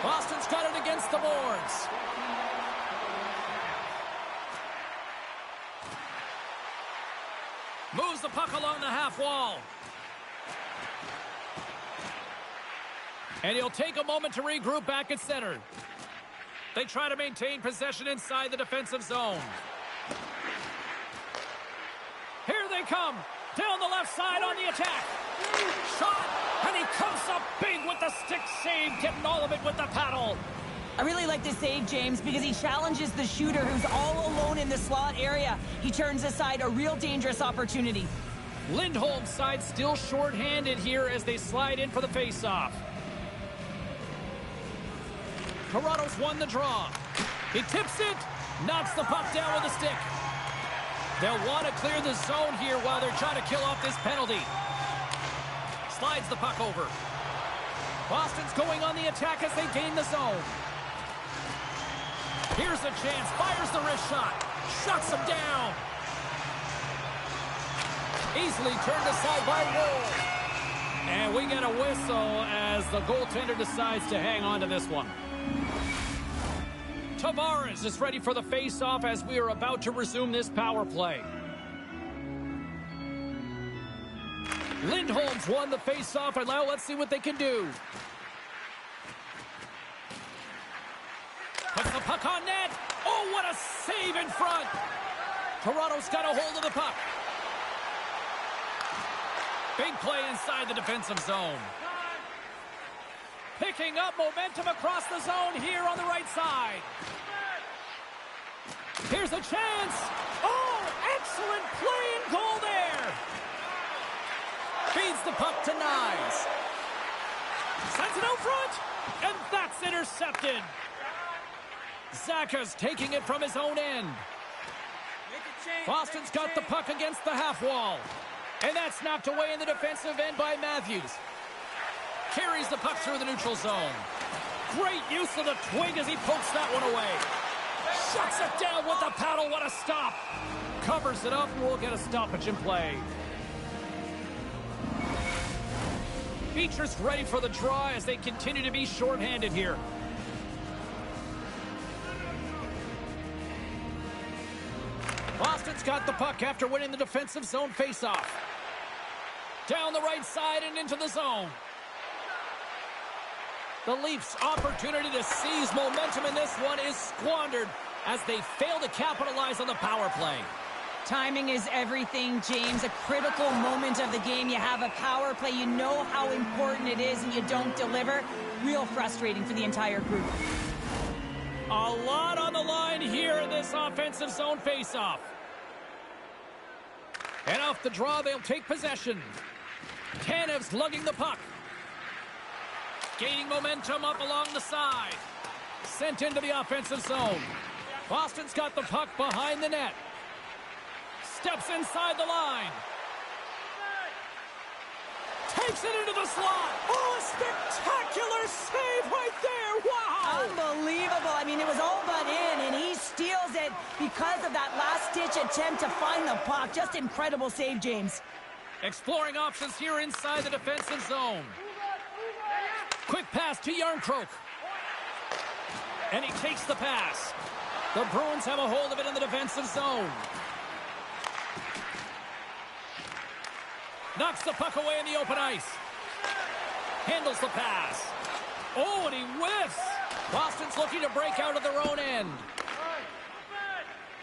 Boston's got it against the boards. Moves the puck along the half wall. And he'll take a moment to regroup back at center. They try to maintain possession inside the defensive zone. Here they come. Down the left side on the attack. Shot. And he comes up big with the stick save, getting all of it with the paddle. I really like this save, James, because he challenges the shooter who's all alone in the slot area. He turns aside a real dangerous opportunity. Lindholm's side still short-handed here as they slide in for the face-off. Toronto's won the draw. He tips it, knocks the puck down with a stick. They'll want to clear the zone here while they're trying to kill off this penalty. Slides the puck over. Boston's going on the attack as they gain the zone. Here's a chance. Fires the wrist shot. Shuts him down. Easily turned aside by Wolf. And we get a whistle as the goaltender decides to hang on to this one. Tavares is ready for the face-off as we are about to resume this power play. Lindholm's won the face-off, and now let's see what they can do. Puts the puck on net. Oh, what a save in front. Toronto's got a hold of the puck. Big play inside the defensive zone. Picking up momentum across the zone here on the right side. Here's a chance. Oh, excellent play and goal there. Feeds the puck to Nyes. Sends it out front. And that's intercepted. Zaka's taking it from his own end. Boston's got the puck against the half wall. And that's knocked away in the defensive end by Matthews. Carries the puck through the neutral zone. Great use of the twig as he pokes that one away. Shuts it down with the paddle. What a stop. Covers it up and we'll get a stoppage in play. Beecher's ready for the draw as they continue to be shorthanded here. Boston's got the puck after winning the defensive zone faceoff. Down the right side and into the zone. The Leafs' opportunity to seize momentum in this one is squandered as they fail to capitalize on the power play. Timing is everything, James. A critical moment of the game. You have a power play. You know how important it is, and you don't deliver. Real frustrating for the entire group. A lot on the line here in this offensive zone faceoff. And off the draw, they'll take possession. Tanev's lugging the puck. Gaining momentum up along the side. Sent into the offensive zone. Boston's got the puck behind the net. Steps inside the line. Takes it into the slot. Oh, a spectacular save right there. Wow. Unbelievable. I mean, it was all but in, and he steals it because of that last-ditch attempt to find the puck. Just incredible save, James. Exploring options here inside the defensive zone. Quick pass to Yarncroke. And he takes the pass. The Bruins have a hold of it in the defensive zone. Knocks the puck away in the open ice. Handles the pass. Oh, and he whiffs. Boston's looking to break out of their own end.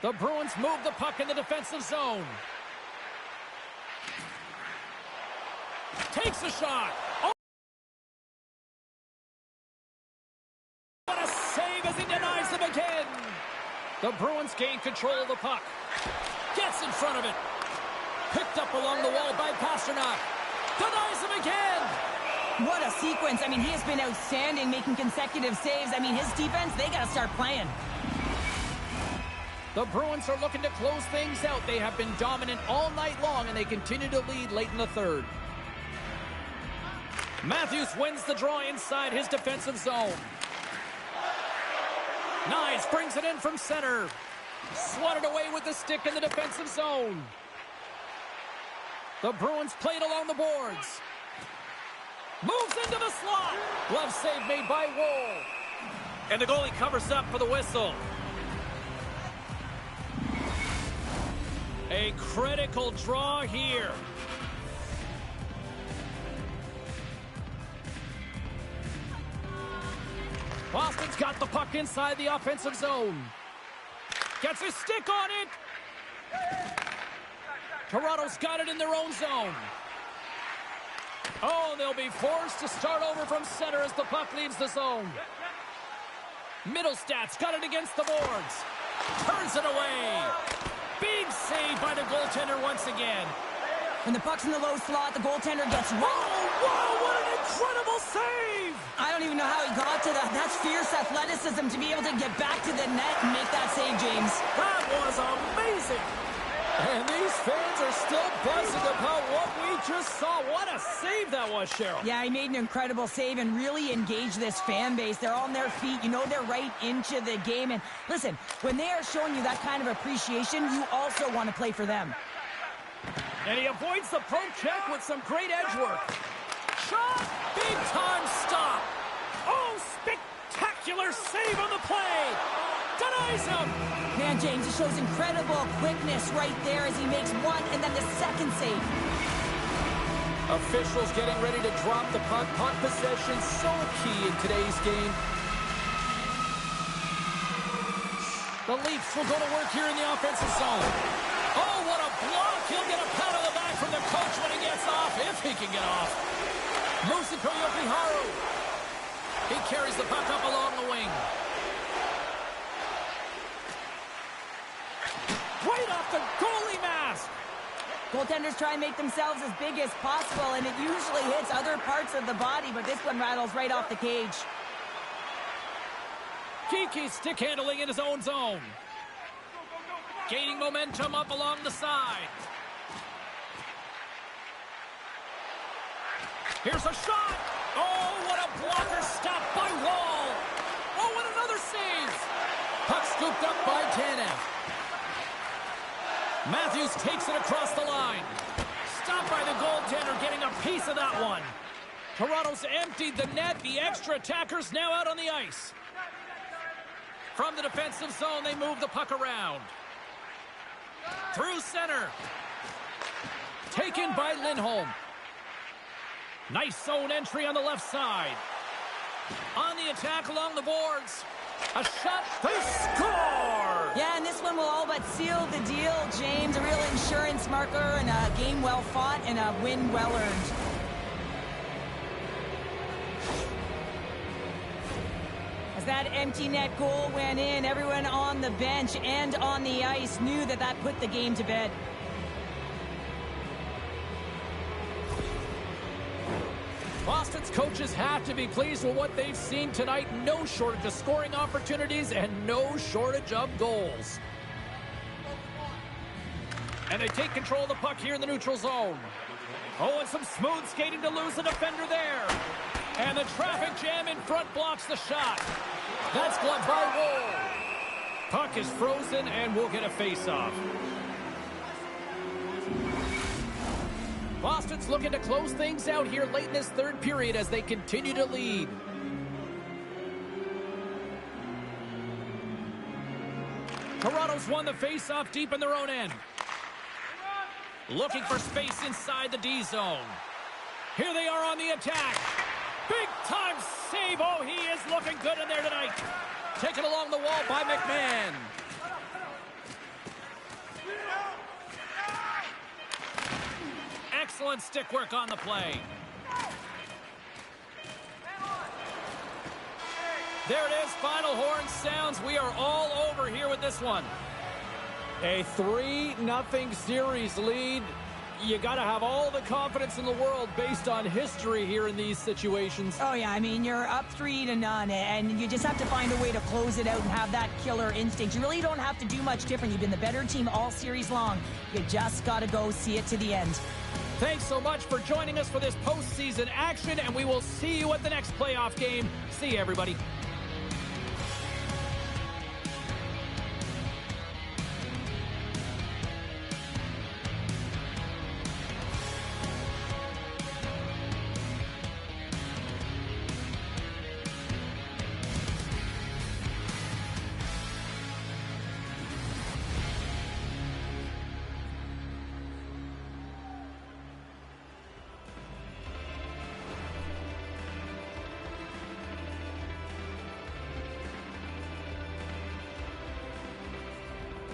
The Bruins move the puck in the defensive zone. Takes a shot. Oh, what a save as he denies them again. The Bruins gain control of the puck. Gets in front of it. Picked up along the wall by Pasternak. Denies him again. What a sequence. I mean, he has been outstanding, making consecutive saves. I mean, his defense, they got to start playing. The Bruins are looking to close things out. They have been dominant all night long, and they continue to lead late in the third. Matthews wins the draw inside his defensive zone. Nice, brings it in from center. Swatted away with the stick in the defensive zone. The Bruins played along the boards. Moves into the slot. Glove save made by Woll. And the goalie covers up for the whistle. A critical draw here. Boston's got the puck inside the offensive zone. Gets his stick on it. Toronto's got it in their own zone. Oh, they'll be forced to start over from center as the puck leaves the zone. Middlestad's got it against the boards. Turns it away. Big save by the goaltender once again. When the puck's in the low slot, the goaltender gets rolled. Wow, what an incredible save! I don't even know how he got to that. That's fierce athleticism to be able to get back to the net and make that save, James. That was amazing! And these fans are still buzzing about what we just saw. What a save that was, Cheryl. Yeah, he made an incredible save and really engaged this fan base. They're on their feet. You know they're right into the game. And listen, when they are showing you that kind of appreciation, you also want to play for them. And he avoids the poke check with some great edge work. Shot! Big time stop! Oh, spectacular save on the play! Denies him! Man, James, it shows incredible quickness right there as he makes one and then the second save. Officials getting ready to drop the puck. Puck possession so key in today's game. The Leafs will go to work here in the offensive zone. Oh, what a block! He'll get a pat on the back from the coach when he gets off, if he can get off. Musiko Yokiharu. He carries the puck up along the wing. Right off the goalie mask. Goaltenders try and make themselves as big as possible, and it usually hits other parts of the body, but this one rattles right off the cage. Kiki stick handling in his own zone. Gaining momentum up along the side. Here's a shot. Oh, what a blocker stop by Woll. Oh, what another save. Puck scooped up by Tanev. Matthews takes it across the line. Stopped by the goaltender, getting a piece of that one. Toronto's emptied the net. The extra attackers now out on the ice. From the defensive zone, they move the puck around. Through center. Taken by Lindholm. Nice zone entry on the left side. On the attack along the boards. A shot. They score! Yeah, and this one will all but seal the deal, James. A real insurance marker and a game well fought and a win well earned. As that empty net goal went in, everyone on the bench and on the ice knew that that put the game to bed. Boston's coaches have to be pleased with what they've seen tonight. No shortage of scoring opportunities and no shortage of goals. And they take control of the puck here in the neutral zone. Oh, and some smooth skating to lose the defender there. And the traffic jam in front blocks the shot. That's gloved by Woll. Puck is frozen and we'll get a face-off. Boston's looking to close things out here late in this third period as they continue to lead. Toronto's won the face-off deep in their own end. Looking for space inside the D zone. Here they are on the attack. Big-time save. Oh, he is looking good in there tonight. Taken along the wall by McMahon. Excellent stick work on the play. There it is. Final horn sounds. We are all over here with this one. A 3-0 series lead. You got to have all the confidence in the world based on history here in these situations. Oh, yeah. I mean, you're up 3-0, and you just have to find a way to close it out and have that killer instinct. You really don't have to do much different. You've been the better team all series long. You just got to go see it to the end. Thanks so much for joining us for this postseason action, and we will see you at the next playoff game. See you, everybody.